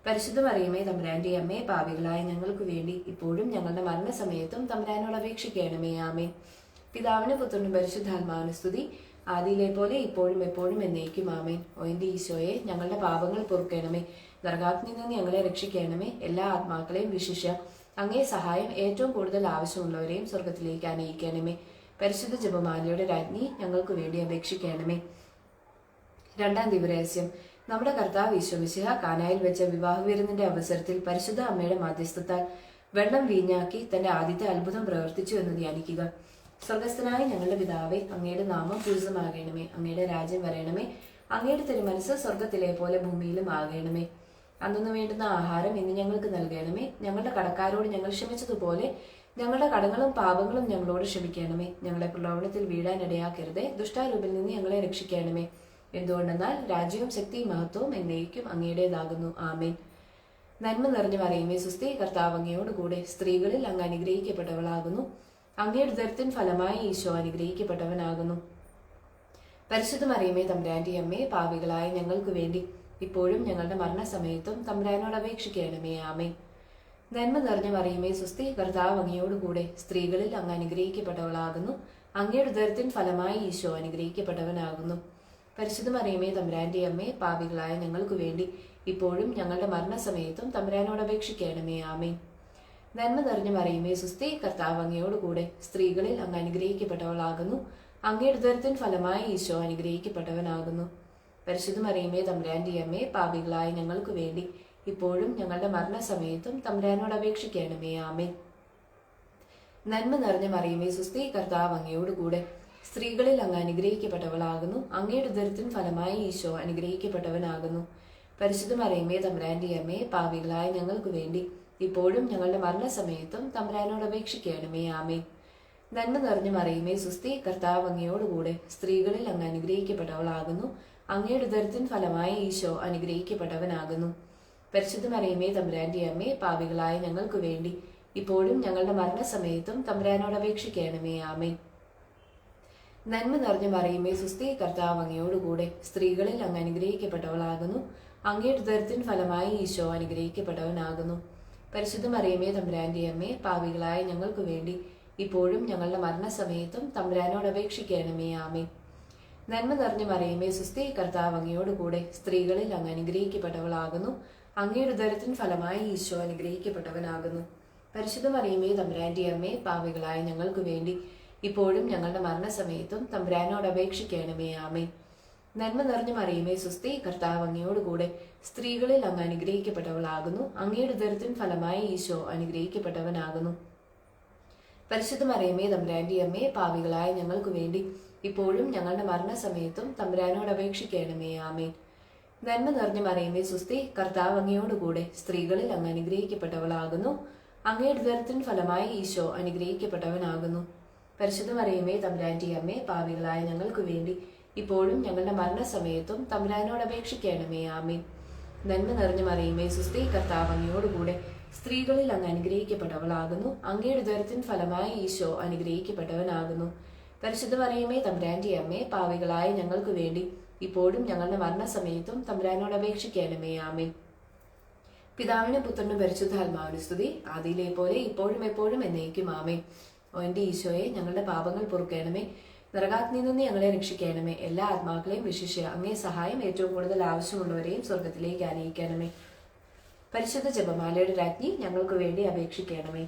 പരിശുദ്ധ മറിയമേ തമ്പുരാന്റെ അമ്മേ, പാപികളായ ഞങ്ങൾക്ക് വേണ്ടി ഇപ്പോഴും ഞങ്ങളുടെ മരണസമയത്തും തമ്പുരാനോട് അപേക്ഷിക്കണമേ. ആമേൻ. പിതാവിന് പുത്രനും പരിശുദ്ധാത്മാവിന് സ്തുതി, ആദിയിലെ പോലെ ഇപ്പോഴും എപ്പോഴും എന്നേക്കും. ആമേൻ. ഓ എന്റെ ഈശോയെ, ഞങ്ങളുടെ പാപങ്ങൾ പൊറുക്കണമേ, നരകാഗ്നിയിൽ നിന്ന് ഞങ്ങളെ രക്ഷിക്കണമേ. എല്ലാ ആത്മാക്കളെയും വിശിഷ്യ അങ്ങേ സഹായം ഏറ്റവും കൂടുതൽ ആവശ്യമുള്ളവരെയും സ്വർഗത്തിലേക്ക് അനയിക്കണമേ. പരിശുദ്ധ ജപമാലയുടെ രാജ്ഞി, ഞങ്ങൾക്ക് വേണ്ടി അപേക്ഷിക്കണമേ. രണ്ടാം ദിവരഹസ്യം. നമ്മുടെ കർത്താവ് ഈശോ മിശിഹ കാനായിൽ വെച്ച വിവാഹ വിരുന്നിന്റെ അവസരത്തിൽ പരിശുദ്ധ അമ്മയുടെ മധ്യസ്ഥത്താൽ വെള്ളം വീഞ്ഞാക്കി തന്റെ ആദ്യത്തെ അത്ഭുതം പ്രവർത്തിച്ചു എന്ന് ധ്യാനിക്കുക. സ്വർഗസ്ഥനായ ഞങ്ങളുടെ പിതാവേ, അങ്ങയുടെ നാമം പൂജിതമാകണമേ. അങ്ങയുടെ രാജ്യം വരണമേ. അങ്ങയുടെ തിരുമനസ് സ്വർഗത്തിലെ പോലെ ഭൂമിയിലും ആകണമേ. അന്നു വേണ്ടുന്ന ആഹാരം ഇന്ന് ഞങ്ങൾക്ക് നൽകണമേ. ഞങ്ങളുടെ കടക്കാരോട് ഞങ്ങൾ ക്ഷമിച്ചതുപോലെ ഞങ്ങളുടെ കടങ്ങളും പാപങ്ങളും ഞങ്ങളോട് ക്ഷമിക്കണമേ. ഞങ്ങളെ പ്രലോഭനത്തിൽ വീഴാൻ ഇടയാക്കരുതേ, ദുഷ്ടാരൂപിൽ നിന്ന് ഞങ്ങളെ രക്ഷിക്കണമേ. എന്തുകൊണ്ടെന്നാൽ രാജ്യവും ശക്തിയും മഹത്വവും എന്നേക്കും അങ്ങയുടേതാകുന്നു. ആമേൻ. നന്മ നിറഞ്ഞ മറിയമേ സ്വസ്തി, കർത്താവ് അങ്ങയോടുകൂടെ സ്ത്രീകളിൽ അങ്ങ് അനുഗ്രഹിക്കപ്പെട്ടവളാകുന്നു. അങ്ങയുടെ ഉദരത്തിൻ ഫലമായി ഈശോ അനുഗ്രഹിക്കപ്പെട്ടവനാകുന്നു. പരിശുദ്ധ മറിയമേ തമ്പുരാന്റെ അമ്മേ, പാപികളായ ഞങ്ങൾക്ക് വേണ്ടി ഇപ്പോഴും ഞങ്ങളുടെ മരണസമയത്തും തമ്പുരാനോട് അപേക്ഷിക്കണമേ. ആമേൻ. നന്മ നിറഞ്ഞ മറിയമേ സ്വസ്തി, കർത്താവ് അങ്ങയോടുകൂടെ സ്ത്രീകളിൽ അങ്ങ് അനുഗ്രഹിക്കപ്പെട്ടവളാകുന്നു. അങ്ങയുടെ ഉദരത്തിൻ ഫലമായി ഈശോ അനുഗ്രഹിക്കപ്പെട്ടവനാകുന്നു. പരിശുദ്ധ മറിയമേ തമ്പുരാന്റെ അമ്മേ, പാപികളായ ഞങ്ങൾക്ക് വേണ്ടി ഇപ്പോഴും ഞങ്ങളുടെ മരണസമയത്തും തമ്പുരാനോട് അപേക്ഷിക്കണമേ. ആമേൻ. നന്മ നിറഞ്ഞ മറിയമേ സ്വസ്തി, കർത്താവ് അങ്ങയോടുകൂടെ സ്ത്രീകളിൽ അങ്ങ് അനുഗ്രഹിക്കപ്പെട്ടവളാകുന്നു. അങ്ങയുടെ ഉദരത്തിൻ ഫലമായി ഈശോ അനുഗ്രഹിക്കപ്പെട്ടവനാകുന്നു. പരിശുദ്ധ മറിയമേ തമ്പുരാന്റെ അമ്മേ, പാപികളായ ഞങ്ങൾക്ക് വേണ്ടി ഇപ്പോഴും ഞങ്ങളുടെ മരണസമയത്തും തമ്പുരാനോട് അപേക്ഷിക്കണമേ. ആമേൻ. നന്മ നിറഞ്ഞ മറിയമേ സ്വസ്തി, കർത്താവ് അങ്ങയോടുകൂടെ സ്ത്രീകളിൽ അങ്ങ് അനുഗ്രഹിക്കപ്പെട്ടവളാകുന്നു. അങ്ങയുടെ ഉദരത്തിൻ ഫലമായി ഈശോ അനുഗ്രഹിക്കപ്പെട്ടവനാകുന്നു. പരിശുദ്ധ മറിയമേ തമ്പുരാന്റെ അമ്മേ, പാപികളായ ഞങ്ങൾക്ക് വേണ്ടി ഇപ്പോഴും ഞങ്ങളുടെ മരണസമയത്തും തമ്പുരാനോട് അപേക്ഷിക്കണമേ. ആമേൻ. നന്മ നിറഞ്ഞ മറിയമേ സ്വസ്തി, കർത്താവ് അങ്ങയോടുകൂടെ സ്ത്രീകളിൽ അങ്ങ് അനുഗ്രഹിക്കപ്പെട്ടവളാകുന്നു. അങ്ങയുടെ ഉദരത്തിൻ ഫലമായി ഈശോ അനുഗ്രഹിക്കപ്പെട്ടവനാകുന്നു. പരിശുദ്ധ മറിയമേ തമ്പുരാന്റെ അമ്മേ, പാപികളായ ഞങ്ങൾക്ക് വേണ്ടി ഇപ്പോഴും ഞങ്ങളുടെ മരണസമയത്തും തമ്പുരാനോട് അപേക്ഷിക്കണമേ. ആമേൻ. നന്മ നിറഞ്ഞ മറിയമേ, സുസ്ഥി, കർത്താവ് അങ്ങയോടുകൂടെ സ്ത്രീകളിൽ അങ്ങ് അനുഗ്രഹിക്കപ്പെട്ടവളാകുന്നു. അങ്ങയുടെ ഉദരത്തിൻ ഫലമായി ഈശോ അനുഗ്രഹിക്കപ്പെട്ടവനാകുന്നു. പരിശുദ്ധ മറിയമേ തമ്പുരാന്റെ അമ്മേ, പാപികളായ ഞങ്ങൾക്ക് വേണ്ടി ഇപ്പോഴും ഞങ്ങളുടെ മരണസമയത്തും തമ്പുരാനോട് അപേക്ഷിക്കണമേ. ആമേൻ. നന്മ നിറഞ്ഞ മറിയമേ, സുസ്ഥി, കർത്താവ് അങ്ങയോടുകൂടെ സ്ത്രീകളിൽ അങ്ങ് അനുഗ്രഹിക്കപ്പെട്ടവളാകുന്നു. അങ്ങയുടെ ഉദരത്തിൻ ഫലമായി ഈശോ അനുഗ്രഹിക്കപ്പെട്ടവനാകുന്നു. പരിശുദ്ധ മറിയമേ തമ്പുരാന്റെ അമ്മേ, പാപികളായ ഞങ്ങൾക്ക് വേണ്ടി ഇപ്പോഴും ഞങ്ങളുടെ മരണസമയത്തും തമ്പുരാനോട് അപേക്ഷിക്കണമേ. ആമേൻ. നന്മ നിറഞ്ഞ മറിയമേ, സുസ്ഥി, കർത്താവ് അങ്ങയോടുകൂടെ സ്ത്രീകളിൽ അങ്ങ് അനുഗ്രഹിക്കപ്പെട്ടവളാകുന്നു. അങ്ങയുടെ ഉദരത്തിൻ ഫലമായി ഈശോ അനുഗ്രഹിക്കപ്പെട്ടവനാകുന്നു. പരിശുദ്ധ മറിയമേ തമ്പുരാന്റെ അമ്മേ, പാപികളായ ഞങ്ങൾക്ക് വേണ്ടി ഇപ്പോഴും ഞങ്ങളുടെ മരണസമയത്തും തമ്പുരാനോട് അപേക്ഷിക്കണമേ. ആമേൻ. നന്മ നിറഞ്ഞ മറിയമേ, സുസ്ഥി, കർത്താവ് അങ്ങയോടുകൂടെ സ്ത്രീകളിൽ അങ്ങ് അനുഗ്രഹിക്കപ്പെട്ടവളാകുന്നു. അങ്ങയുടെ ഉദരത്തിൻ ഫലമായി ഈശോ അനുഗ്രഹിക്കപ്പെട്ടവനാകുന്നു. പരിശുദ്ധ മറിയമേ തമ്പുരാന്റെ അമ്മേ, പാപികളായ ഞങ്ങൾക്ക് വേണ്ടി ഇപ്പോഴും ഞങ്ങളുടെ മരണസമയത്തും തമ്പുരാനോട് അപേക്ഷിക്കണമേ. ആമേൻ. നന്മ നിറഞ്ഞ മറിയമേ, സുസ്ഥി, കർത്താവ് അങ്ങയോടുകൂടെ സ്ത്രീകളിൽ അങ്ങ് അനുഗ്രഹിക്കപ്പെട്ടവളാകുന്നു. അങ്ങയുടെ ഉദരത്തിൻ ഫലമായി ഈശോ അനുഗ്രഹിക്കപ്പെട്ടവനാകുന്നു. പരിശുദ്ധ മറിയമേ തമ്പുരാന്റെ അമ്മേ, പാപികളായ ഞങ്ങൾക്ക് വേണ്ടി ഇപ്പോഴും ഞങ്ങളുടെ മരണസമയത്തും തമ്പുരാനോട് അപേക്ഷിക്കണമേ. ആമേൻ. പിതാവിനും പുത്രനും പരിശുദ്ധാത്മാവിനും സ്തുതി, ആദിയിലെ പോലെ ഇപ്പോഴും എപ്പോഴും എന്നേക്കും. ആമേൻ. ഓ എന്റെ ഈശോയെ, ഞങ്ങളുടെ പാപങ്ങൾ പൊറുക്കണമേ. നരകാഗ്നിയിൽ നിന്ന് ഞങ്ങളെ രക്ഷിക്കണമേ. എല്ലാ ആത്മാക്കളെയും വിശിഷ്യ അങ്ങേ സഹായം ഏറ്റവും കൂടുതൽ ആവശ്യമുള്ളവരെയും സ്വർഗത്തിലേക്ക് ആനയിക്കണമേ. പരിശുദ്ധ ജപമാലയുടെ രാജ്ഞി, ഞങ്ങൾക്ക് വേണ്ടി അപേക്ഷിക്കണമേ.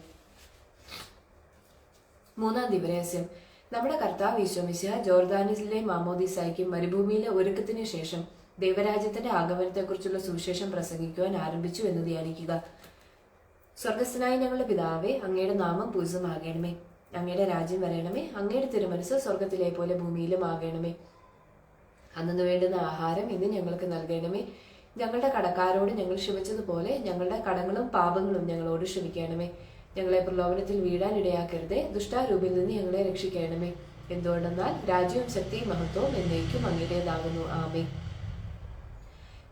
മൂന്നാം ദിവരഹസ്യം. നമ്മുടെ കർത്താവ് ഈശോ മിശിഹ ജോർദാനിലെ മാമോദീസായ്ക്കും മരുഭൂമിയിലെ ഒരുക്കത്തിനു ശേഷം ദൈവരാജ്യത്തിന്റെ ആഗമനത്തെക്കുറിച്ചുള്ള സുവിശേഷം പ്രസംഗിക്കുവാൻ ആരംഭിച്ചു എന്ന് ധ്യാനിക്കുക. സ്വർഗസ്ഥനായ ഞങ്ങളുടെ പിതാവേ, അങ്ങയുടെ നാമം പൂജിതമാകണമേ. അങ്ങയുടെ രാജ്യം വരണമേ. അങ്ങയുടെ തിരുമനസ് സ്വർഗത്തിലെ പോലെ ഭൂമിയിലും ആകണമേ. അന്നു വേണ്ടുന്ന ആഹാരം ഇന്ന് ഞങ്ങൾക്ക് നൽകണമേ. ഞങ്ങളുടെ കടക്കാരോട് ഞങ്ങൾ ക്ഷമിച്ചതുപോലെ ഞങ്ങളുടെ കടങ്ങളും പാപങ്ങളും ഞങ്ങളോട് ക്ഷമിക്കണമേ. ഞങ്ങളെ പ്രലോഭനത്തിൽ വീഴാൻ ഇടയാക്കരുതേ. ദുഷ്ടാരൂപിൽ നിന്ന് ഞങ്ങളെ രക്ഷിക്കണമേ. എന്തുകൊണ്ടെന്നാൽ രാജ്യവും ശക്തിയും മഹത്വവും എന്നേക്കും അങ്ങയുടേതാകുന്നു. ആമേൻ.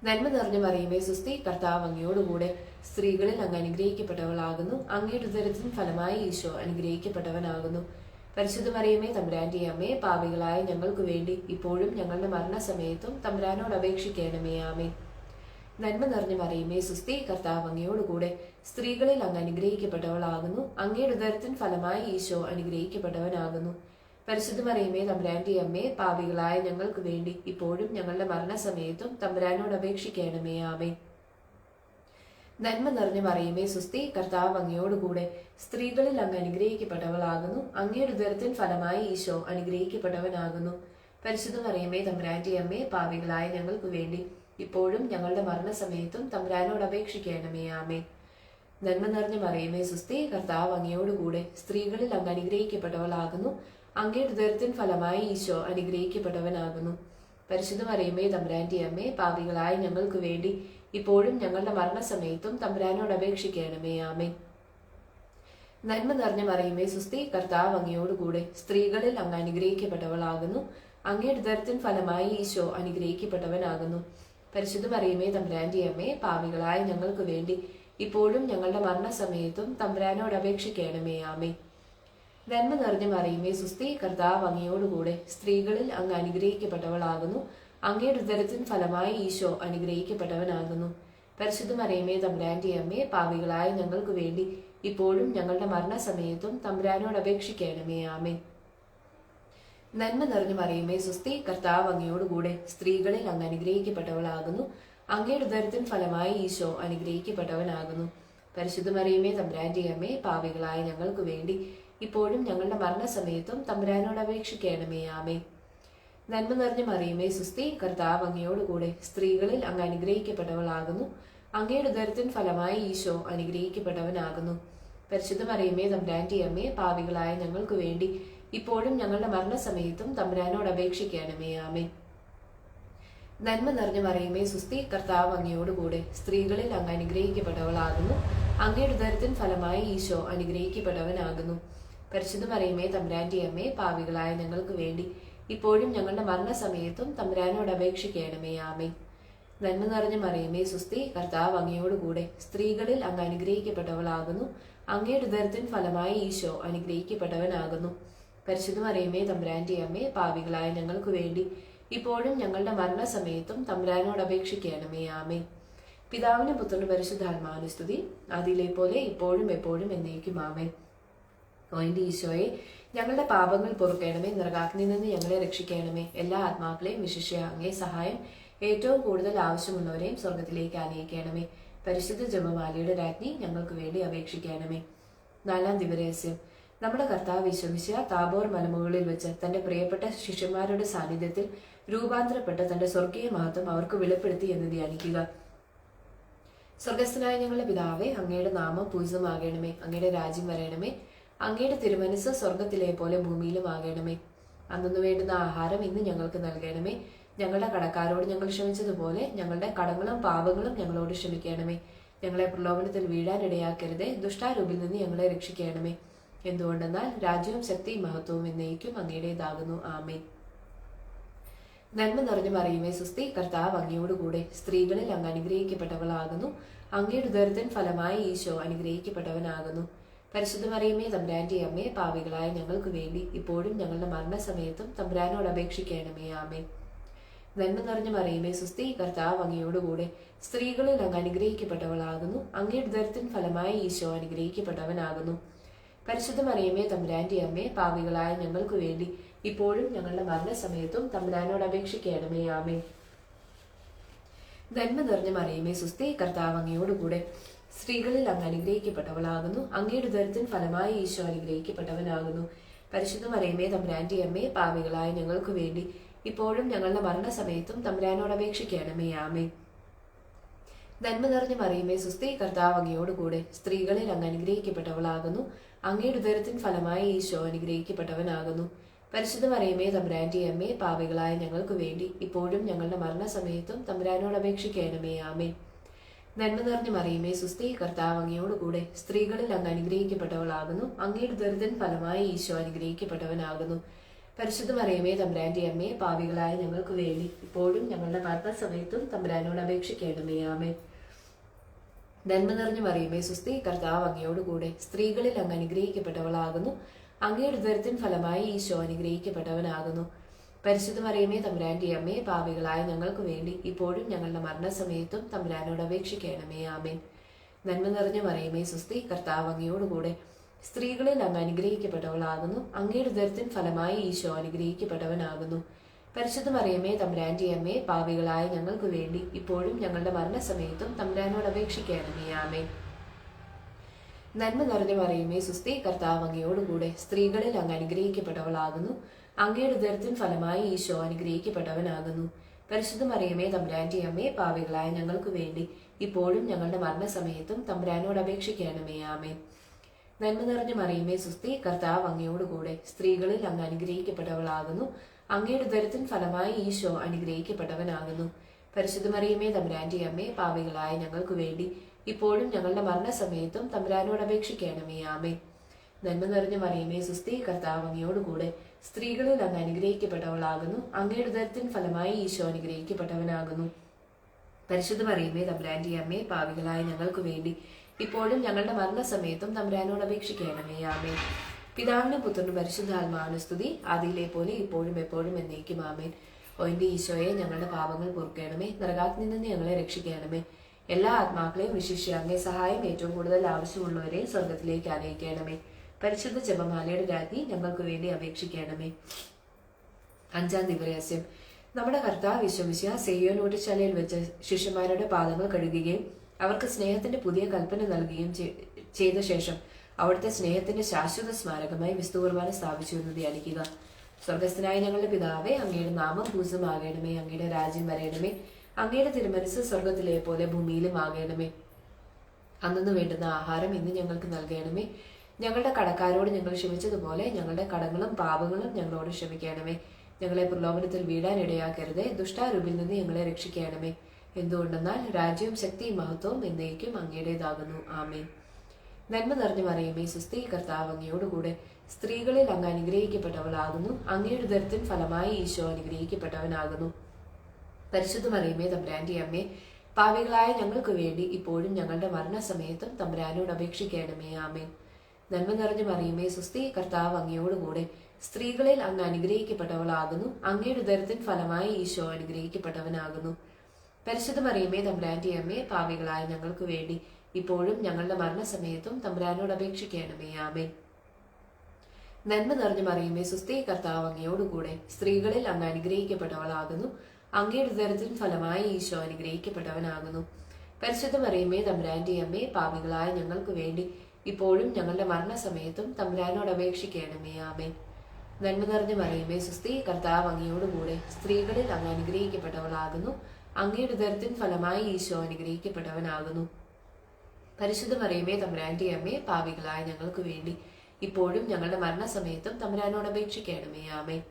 നന്മ നിറഞ്ഞ മറിയമേ, സുസ്ഥി, കർത്താവ് അങ്ങയോടുകൂടെ സ്ത്രീകളിൽ അങ്ങ് അനുഗ്രഹിക്കപ്പെട്ടവളാകുന്നു. അങ്ങയുടെ ഉദരത്തിൻ ഫലമായി ഈശോ അനുഗ്രഹിക്കപ്പെട്ടവനാകുന്നു. പരിശുദ്ധ മറിയമേ തമ്പുരാന്റെ അമ്മേ, പാപികളായ ഞങ്ങൾക്ക് വേണ്ടി ഇപ്പോഴും ഞങ്ങളുടെ മരണസമയത്തും തമ്പുരാനോട് അപേക്ഷിക്കണമേ. ആമേൻ. നന്മ നിറഞ്ഞ മറിയമേ, സുസ്ഥി, കർത്താവ് അങ്ങയോടുകൂടെ സ്ത്രീകളിൽ അങ്ങ് അനുഗ്രഹിക്കപ്പെട്ടവളാകുന്നു. അങ്ങയുടെ ഉദരത്തിൻ ഫലമായി ഈശോ അനുഗ്രഹിക്കപ്പെട്ടവനാകുന്നു. പരിശുദ്ധ മറിയമേ തമ്പുരാന്റെ അമ്മേ, പാപികളായ ഞങ്ങൾക്ക് വേണ്ടി ഇപ്പോഴും ഞങ്ങളുടെ മരണസമയത്തും തമ്പുരാനോട് അപേക്ഷിക്കണമേ. ആമേൻ. നന്മ നിറഞ്ഞ മറിയമേ, സുസ്ഥി, കർത്താവ് അങ്ങയോടുകൂടെ സ്ത്രീകളിൽ അങ്ങ് അനുഗ്രഹിക്കപ്പെട്ടവളാകുന്നു. അങ്ങയുടെ ഉദരത്തിൻ ഫലമായി ഈശോ അനുഗ്രഹിക്കപ്പെട്ടവനാകുന്നു. പരിശുദ്ധ മറിയമേ തമ്പുരാന്റെ അമ്മേ, പാപികളായ ഞങ്ങൾക്ക് വേണ്ടി ഇപ്പോഴും ഞങ്ങളുടെ മരണസമയത്തും തമ്പുരാനോട് അപേക്ഷിക്കണമേ. ആമേൻ. നന്മ നിറഞ്ഞ മറിയമേ, സുസ്ഥി, കർത്താവ് അങ്ങയോടുകൂടെ സ്ത്രീകളിൽ അങ്ങ് അനുഗ്രഹിക്കപ്പെട്ടവളാകുന്നു. അങ്ങയുടെ ഉദരത്തിൻ ഫലമായി ഈശോ അനുഗ്രഹിക്കപ്പെട്ടവനാകുന്നു. പരിശുദ്ധ മറിയമേ തമ്പുരാന്റെ അമ്മേ, പാപികളായ ഞങ്ങൾക്ക് വേണ്ടി ഇപ്പോഴും ഞങ്ങളുടെ മരണസമയത്തും തമ്പുരാനോട് അപേക്ഷിക്കണമേ. ആമേൻ. നന്മ നിറഞ്ഞ മറിയമേ, സുസ്ഥി, കർത്താവ് അങ്ങയോടുകൂടെ സ്ത്രീകളിൽ അങ്ങ് അനുഗ്രഹിക്കപ്പെട്ടവളാകുന്നു. അങ്ങയുടെ ഉദരത്തിൻ ഫലമായി ഈശോ അനുഗ്രഹിക്കപ്പെട്ടവനാകുന്നു. പരിശുദ്ധ മറിയമേ തമ്പുരാന്റെ അമ്മേ, പാപികളായ ഞങ്ങൾക്ക് വേണ്ടി ഇപ്പോഴും ഞങ്ങളുടെ മരണസമയത്തും തമ്പുരാനോട് അപേക്ഷിക്കണമേ. ആമേൻ. നന്മ നിറഞ്ഞ മറിയമേ, സുസ്ഥി, കർത്താവ് അങ്ങയോടുകൂടെ സ്ത്രീകളിൽ അങ്ങ് അനുഗ്രഹിക്കപ്പെട്ടവളാകുന്നു. അങ്ങയുടെ ഉദരത്തിൻ ഫലമായി ഈശോ അനുഗ്രഹിക്കപ്പെട്ടവനാകുന്നു. പരിശുദ്ധ മറിയമേ തമ്പുരാന്റെ അമ്മേ, പാപികളായ ഞങ്ങൾക്ക് വേണ്ടി ഇപ്പോഴും ഞങ്ങളുടെ മരണസമയത്തും തമ്പുരാനോട് അപേക്ഷിക്കണമേ. ആമേൻ. നന്മ നിറഞ്ഞ മറിയമേ, സുസ്ഥി, കർത്താവ് അങ്ങയോടുകൂടെ സ്ത്രീകളിൽ അങ്ങ് അനുഗ്രഹിക്കപ്പെട്ടവളാകുന്നു. അങ്ങയുടെ ഉദരത്തിൻ ഫലമായി ഈശോ അനുഗ്രഹിക്കപ്പെട്ടവനാകുന്നു. പരിശുദ്ധ മറിയമേ തമ്പുരാന്റെ അമ്മേ, പാപികളായ ഞങ്ങൾക്ക് വേണ്ടി ഇപ്പോഴും ഞങ്ങളുടെ മരണസമയത്തും തമ്പുരാനോട് അപേക്ഷിക്കണമേ. ആമേൻ. നന്മ നിറഞ്ഞ മറിയമേ, സുസ്ഥി, കർത്താവ് അങ്ങയോടുകൂടെ സ്ത്രീകളിൽ അങ്ങ് അനുഗ്രഹിക്കപ്പെട്ടവളാകുന്നു. അങ്ങയുടെ ഉദരത്തിൻ ഫലമായി ഈശോ അനുഗ്രഹിക്കപ്പെട്ടവനാകുന്നു. പരിശുദ്ധ മറിയമേ തമ്പുരാന്റെ അമ്മേ, പാപികളായ ഞങ്ങൾക്ക് വേണ്ടി ഇപ്പോഴും ഞങ്ങളുടെ മരണസമയത്തും തമ്പുരാനോട് അപേക്ഷിക്കണമേ. ആമേൻ. നന്മ നിറഞ്ഞ മറിയമേ, സുസ്ഥി, കർത്താവ് അങ്ങയോടുകൂടെ സ്ത്രീകളിൽ അങ്ങ് അനുഗ്രഹിക്കപ്പെട്ടവളാകുന്നു. അങ്ങയുടെ ഉദരത്തിൻ ഫലമായി ഈശോ അനുഗ്രഹിക്കപ്പെട്ടവനാകുന്നു. പരിശുദ്ധ മറിയമേ തമ്പുരാന്റെ അമ്മേ, പാപികളായ ഞങ്ങൾക്ക് വേണ്ടി ഇപ്പോഴും ഞങ്ങളുടെ മരണസമയത്തും തമ്പുരാനോട് അപേക്ഷിക്കണമേ. ആമേൻ. നന്മ നിറഞ്ഞ മറിയമേ സുസ്തി, കർത്താവ് അങ്ങയോടുകൂടെ സ്ത്രീകളിൽ അങ്ങ് അനുഗ്രഹിക്കപ്പെട്ടവളാകുന്നു. അങ്ങയുടെ ഉദരത്തിൻ ഫലമായി ഈശോ അനുഗ്രഹിക്കപ്പെട്ടവനാകുന്നു. പരിശുദ്ധ മറിയമേ തമ്പുരാന്റെ അമ്മേ, പാപികളായ ഞങ്ങൾക്ക് വേണ്ടി ഇപ്പോഴും ഞങ്ങളുടെ മരണസമയത്തും തമ്പുരാനോട് അപേക്ഷിക്കണമേ. ആമേൻ. പിതാവിനും പുത്രനും പരിശുദ്ധാത്മാവിന് സ്തുതി, ആദിയിലെ പോലെ ഇപ്പോഴും എപ്പോഴും എന്നേക്കും. ആമേൻ. ഓ എന്റെ ഈശോയെ, ഞങ്ങളുടെ പാപങ്ങൾ പൊറുക്കണമേ, നരകാഗ്നിയിൽ നിന്ന് ഞങ്ങളെ രക്ഷിക്കണമേ. എല്ലാ ആത്മാക്കളെയും വിശിഷ്യ അങ്ങേ സഹായം ഏറ്റവും കൂടുതൽ ആവശ്യമുള്ളവരെയും സ്വർഗത്തിലേക്ക് ആനയിക്കണമേ. പരിശുദ്ധ ജപമാലയുടെ രാജ്ഞി ഞങ്ങൾക്ക് വേണ്ടി അപേക്ഷിക്കണമേ. 4-ാം ദിവരഹസ്യം. നമ്മുടെ കർത്താവ് ഈശോമിശിഹാ താബോർ മലമുകളിൽ വെച്ച് തന്റെ പ്രിയപ്പെട്ട ശിഷ്യന്മാരുടെ സാന്നിധ്യത്തിൽ രൂപാന്തരപ്പെട്ട തന്റെ സ്വർഗീയ മഹത്വം അവർക്ക് വെളിപ്പെടുത്തി എന്ന് ധ്യാനിക്കുക. സ്വർഗസ്ഥനായ ഞങ്ങളുടെ പിതാവേ, അങ്ങയുടെ നാമം പൂജിതമാകണമേ. അങ്ങയുടെ രാജ്യം വരണമേ. അങ്ങയുടെ തിരുമനസ് സ്വർഗത്തിലെ പോലെ ഭൂമിയിലും ആകണമേ. അന്നു വേണ്ടുന്ന ആഹാരം ഇന്ന് ഞങ്ങൾക്ക് നൽകണമേ. ഞങ്ങളുടെ കടക്കാരോട് ഞങ്ങൾ ക്ഷമിച്ചതുപോലെ ഞങ്ങളുടെ കടങ്ങളും പാപങ്ങളും ഞങ്ങളോട് ക്ഷമിക്കണമേ. ഞങ്ങളെ പ്രലോഭനത്തിൽ വീഴാൻ ഇടയാക്കരുതേ, ദുഷ്ടാരൂപിൽ നിന്ന് ഞങ്ങളെ രക്ഷിക്കണമേ. എന്തുകൊണ്ടെന്നാൽ രാജ്യവും ശക്തിയും മഹത്വവും എന്നേക്കും അങ്ങയുടേതാകുന്നു. ആമേൻ. നന്മ നിറഞ്ഞ മറിയമേ സുസ്തി, കർത്താവ് അങ്ങയോടുകൂടെ സ്ത്രീകളിൽ അങ്ങ് അനുഗ്രഹിക്കപ്പെട്ടവളാകുന്നു. അങ്ങയുടെ ഉദരത്തിൻ ഫലമായി ഈശോ അനുഗ്രഹിക്കപ്പെട്ടവനാകുന്നു. പരിശുദ്ധ മറിയമേ തമ്പുരാന്റെ അമ്മേ, പാപികളായ ഞങ്ങൾക്ക് വേണ്ടി ഇപ്പോഴും ഞങ്ങളുടെ മരണസമയത്തും തമ്പുരാനോട് അപേക്ഷിക്കണമേ. ആമേൻ. നന്മ നിറഞ്ഞ മറിയമേ സുസ്തി, കർത്താവ് അങ്ങയോടുകൂടെ സ്ത്രീകളിൽ അങ്ങ് അനുഗ്രഹിക്കപ്പെട്ടവളാകുന്നു. അങ്ങയുടെ ഉദരത്തിൻ ഫലമായി ഈശോ അനുഗ്രഹിക്കപ്പെട്ടവനാകുന്നു. പരിശുദ്ധ മറിയമേ തമ്പുരാന്റെ അമ്മേ, പാപികളായ ഞങ്ങൾക്ക് വേണ്ടി ഇപ്പോഴും ഞങ്ങളുടെ മരണസമയത്തും തമ്പുരാനോട് അപേക്ഷിക്കണമേ. ആമേൻ. നന്മ നിറഞ്ഞ മറിയമേ സുസ്തി, കർത്താവ് അങ്ങയോടുകൂടെ സ്ത്രീകളിൽ അങ്ങ് അനുഗ്രഹിക്കപ്പെട്ടവളാകുന്നു. അങ്ങയുടെ ഉദരത്തിൻ ഫലമായി ഈശോ അനുഗ്രഹിക്കപ്പെട്ടവനാകുന്നു. പരിശുദ്ധ മറിയമേ തമ്പുരാന്റെ അമ്മേ, പാപികളായ ഞങ്ങൾക്ക് വേണ്ടി ഇപ്പോഴും ഞങ്ങളുടെ മരണസമയത്തും തമ്പുരാനോട് അപേക്ഷിക്കണമേ. ആമേൻ. നന്മ നിറഞ്ഞ മറിയമേ സുസ്തി, കർത്താവ് അങ്ങയോടുകൂടെ സ്ത്രീകളിൽ അങ്ങ് അനുഗ്രഹിക്കപ്പെട്ടവളാകുന്നു. അങ്ങയുടെ ഉദരത്തിൻ ഫലമായി ഈശോ അനുഗ്രഹിക്കപ്പെട്ടവനാകുന്നു. പരിശുദ്ധ മറിയമേ തമ്പുരാന്റെ അമ്മേ, പാപികളായ ഞങ്ങൾക്ക് വേണ്ടി ഇപ്പോഴും ഞങ്ങളുടെ മരണസമയത്തും തമ്പുരാനോട് അപേക്ഷിക്കണമേ. ആമേൻ. നന്മ നിറഞ്ഞ മറിയമേ സുസ്തി, കർത്താവ് അങ്ങയോടുകൂടെ സ്ത്രീകളിൽ അങ്ങ് അനുഗ്രഹിക്കപ്പെട്ടവളാകുന്നു. അങ്ങയുടെ ഉദരത്തിൻ ഫലമായി ഈശോ അനുഗ്രഹിക്കപ്പെട്ടവനാകുന്നു. പരിശുദ്ധ മറിയമേ തമ്പുരാന്റെ അമ്മേ, പാപികളായ ഞങ്ങൾക്ക് വേണ്ടി ഇപ്പോഴും ഞങ്ങളുടെ മരണസമയത്തും തമ്പുരാനോട് അപേക്ഷിക്കണമേ. ആമേൻ. നന്മ നിറഞ്ഞ മറിയമേ സുസ്തി, കർത്താവ് അങ്ങയോടുകൂടെ സ്ത്രീകളിൽ അങ്ങ് അനുഗ്രഹിക്കപ്പെട്ടവളാകുന്നു. അങ്ങയുടെ ഉദരത്തിൻ ഫലമായി ഈശോ അനുഗ്രഹിക്കപ്പെട്ടവനാകുന്നു. പരിശുദ്ധ മറിയമേ തമ്പുരാന്റെ അമ്മേ, പാപികളായ ഞങ്ങൾക്ക് വേണ്ടി ഇപ്പോഴും ഞങ്ങളുടെ മരണസമയത്തും തമ്പുരാനോട് അപേക്ഷിക്കണമേ. ആമേൻ. നന്മ നിറഞ്ഞ മറിയമേ സുസ്തി, കർത്താവ് അങ്ങയോടുകൂടെ സ്ത്രീകളിൽ അങ്ങ് അനുഗ്രഹിക്കപ്പെട്ടവളാകുന്നു. അങ്ങയുടെ ഉദരത്തിൻ ഫലമായി ഈശോ അനുഗ്രഹിക്കപ്പെട്ടവനാകുന്നു. പരിശുദ്ധ മറിയമേ തമ്പുരാന്റെ അമ്മേ, പാപികളായ ഞങ്ങൾക്ക് വേണ്ടി ഇപ്പോഴും ഞങ്ങളുടെ മരണസമയത്തും തമ്പുരാനോട് അപേക്ഷിക്കണമേ. ആമേൻ. നന്മ നിറഞ്ഞ മറിയമേ സുസ്തി, കർത്താവ് അങ്ങയോടുകൂടെ സ്ത്രീകളിൽ അങ്ങ് അനുഗ്രഹിക്കപ്പെട്ടവളാകുന്നു. അങ്ങയുടെ ഉദരത്തിൻ ഫലമായി ഈശോ അനുഗ്രഹിക്കപ്പെട്ടവനാകുന്നു. പരിശുദ്ധ മറിയമേ തമ്പുരാന്റെ അമ്മേ, പാപികളായ ഞങ്ങൾക്ക് വേണ്ടി ഇപ്പോഴും ഞങ്ങളുടെ മരണസമയത്തും തമ്പുരാനോട് അപേക്ഷിക്കണമേ. ആമേൻ. നന്മ നിറഞ്ഞ മറിയമേ സുസ്തി, കർത്താവ് അങ്ങയോടുകൂടെ സ്ത്രീകളിൽ അങ്ങ് അനുഗ്രഹിക്കപ്പെട്ടവളാകുന്നു. അങ്ങയുടെ ഉദരത്തിൻ ഫലമായി ഈശോ അനുഗ്രഹിക്കപ്പെട്ടവനാകുന്നു. പരിശുദ്ധ മറിയമേ തമ്പുരാന്റെ അമ്മേ, പാപികളായ ഞങ്ങൾക്ക് വേണ്ടി ഇപ്പോഴും ഞങ്ങളുടെ മരണസമയത്തും തമ്പുരാനോട് അപേക്ഷിക്കണമേ. ആമേൻ. നന്മ നിറഞ്ഞ മറിയമേ സുസ്തി, കർത്താവ് അങ്ങയോടുകൂടെ സ്ത്രീകളിൽ അങ്ങ് അനുഗ്രഹിക്കപ്പെട്ടവളാകുന്നു. അങ്ങയുടെ ഉദരത്തിൻ ഫലമായി ഈശോ അനുഗ്രഹിക്കപ്പെട്ടവനാകുന്നു. പരിശുദ്ധ മറിയമേ തമ്പുരാന്റെ അമ്മേ, പാപികളായ ഞങ്ങൾക്ക് വേണ്ടി ഇപ്പോഴും ഞങ്ങളുടെ മരണസമയത്തും തമ്പുരാനോട് അപേക്ഷിക്കണമേ. ആമേൻ. പിതാവിനും പുത്രനും പരിശുദ്ധാത്മാവിന് സ്തുതി, ആദിയിലെ പോലെ ഇപ്പോഴും എപ്പോഴും എന്നേക്കും. ആമേൻ. ഓ എന്റെ ഈശോയെ, ഞങ്ങളുടെ പാപങ്ങൾ പൊറുക്കണമേ, നരകാഗ്നിയിൽ നിന്ന് ഞങ്ങളെ രക്ഷിക്കണമേ. എല്ലാ ആത്മാക്കളെയും വിശിഷ്യ അങ്ങേ സഹായം ഏറ്റവും കൂടുതൽ ആവശ്യമുള്ളവരെയും സ്വർഗത്തിലേക്ക് ആനയിക്കണമേ. പരിശുദ്ധ ജപമാലയുടെ രാജ്ഞി ഞങ്ങൾക്ക് വേണ്ടി അപേക്ഷിക്കണമേ. 5-ാം ദിവരഹസ്യം. നമ്മുടെ കർത്താവ് ഈശോമിശിഹാ സീയോൻ ഊട്ടുശാലയിൽ വെച്ച് ശിഷ്യന്മാരുടെ പാദങ്ങൾ കഴുകുകയും അവർക്ക് സ്നേഹത്തിന്റെ പുതിയ കൽപ്പന നൽകുകയും ചെയ്ത ശേഷം അവിടുത്തെ സ്നേഹത്തിന്റെ ശാശ്വത സ്മാരകമായി വിശുദ്ധ കുർബാന സ്ഥാപിച്ചു എന്ന് ധ്യാനിക്കുക. സ്വർഗസ്ഥനായ ഞങ്ങളുടെ പിതാവേ, അങ്ങയുടെ നാമം പൂജിതമാകണമേ. അങ്ങയുടെ രാജ്യം വരയണമേ. അങ്ങയുടെ തിരുമനസ് സ്വർഗത്തിലെ പോലെ ഭൂമിയിലും ആകണമേ. അന്നു വേണ്ടുന്ന ആഹാരം ഇന്ന് ഞങ്ങൾക്ക് നൽകണമേ. ഞങ്ങളുടെ കടക്കാരോട് ഞങ്ങൾ ക്ഷമിച്ചതുപോലെ ഞങ്ങളുടെ കടങ്ങളും പാപങ്ങളും ഞങ്ങളോട് ക്ഷമിക്കണമേ. ഞങ്ങളെ പ്രലോഭനത്തിൽ വീഴാൻ ഇടയാക്കരുതേ, ദുഷ്ടാരൂപിൽ നിന്ന് ഞങ്ങളെ രക്ഷിക്കണമേ. എന്തുകൊണ്ടെന്നാൽ രാജ്യവും ശക്തിയും മഹത്വവും എന്നേക്കും അങ്ങയുടേതാകുന്നു. ആമേൻ. നന്മ നിറഞ്ഞ മറിയമേ സുസ്തി, കർത്താവ് അങ്ങയോടുകൂടെ സ്ത്രീകളിൽ അങ്ങ് അനുഗ്രഹിക്കപ്പെട്ടവളാകുന്നു. അങ്ങയുടെ ഉദരത്തിൻ ഫലമായി ഈശോ അനുഗ്രഹിക്കപ്പെട്ടവനാകുന്നു. പരിശുദ്ധ മറിയമേ തമ്പുരാന്റെ അമ്മേ, പാപികളായ ഞങ്ങൾക്ക് വേണ്ടി ഇപ്പോഴും ഞങ്ങളുടെ മരണസമയത്തും തമ്പുരാനോട് അപേക്ഷിക്കണമേ. ആമേൻ. നന്മ നിറഞ്ഞ മറിയമേ സുസ്തി, കർത്താവ് അങ്ങയോടുകൂടെ സ്ത്രീകളിൽ അങ്ങ് അനുഗ്രഹിക്കപ്പെട്ടവളാകുന്നു. അങ്ങയുടെ ഉദരത്തിൻ ഫലമായി ഈശോ അനുഗ്രഹിക്കപ്പെട്ടവനാകുന്നു. പരിശുദ്ധ മറിയമേ തമ്പുരാന്റെ അമ്മേ, പാപികളായ ഞങ്ങൾക്ക് വേണ്ടി ഇപ്പോഴും ഞങ്ങളുടെ മരണസമയത്തും തമ്പുരാനോട് അപേക്ഷിക്കണമേ. ആമേൻ. നന്മ നിറഞ്ഞ മറിയമേ സുസ്തി, കർത്താവ് അങ്ങയോടുകൂടെ സ്ത്രീകളിൽ അങ്ങ് അനുഗ്രഹിക്കപ്പെട്ടവളാകുന്നു. അങ്ങയുടെ ഉദരത്തിൻ ഫലമായി ഈശോ അനുഗ്രഹിക്കപ്പെട്ടവനാകുന്നു. പരിശുദ്ധ മറിയമേ തമ്പുരാന്റെ അമ്മേ, പാപികളായ ഞങ്ങൾക്ക് വേണ്ടി ഇപ്പോഴും ഞങ്ങളുടെ മരണസമയത്തും തമ്പുരാനോട് അപേക്ഷിക്കണമേ. ആമേൻ. നന്മ നിറഞ്ഞ മറിയമേ സുസ്തി, കർത്താവ് അങ്ങയോടുകൂടെ സ്ത്രീകളിൽ അങ്ങ് അനുഗ്രഹിക്കപ്പെട്ടവളാകുന്നു. അങ്ങയുടെ ഉദരത്തിൻ ഫലമായി ഈശോ അനുഗ്രഹിക്കപ്പെട്ടവനാകുന്നു. പരിശുദ്ധ മറിയമേ തമ്പുരാന്റെ അമ്മേ, പാപികളായ ഞങ്ങൾക്ക് വേണ്ടി ഇപ്പോഴും ഞങ്ങളുടെ മരണസമയത്തും തമ്പുരാനോട് അപേക്ഷിക്കണമേ. ആമേൻ.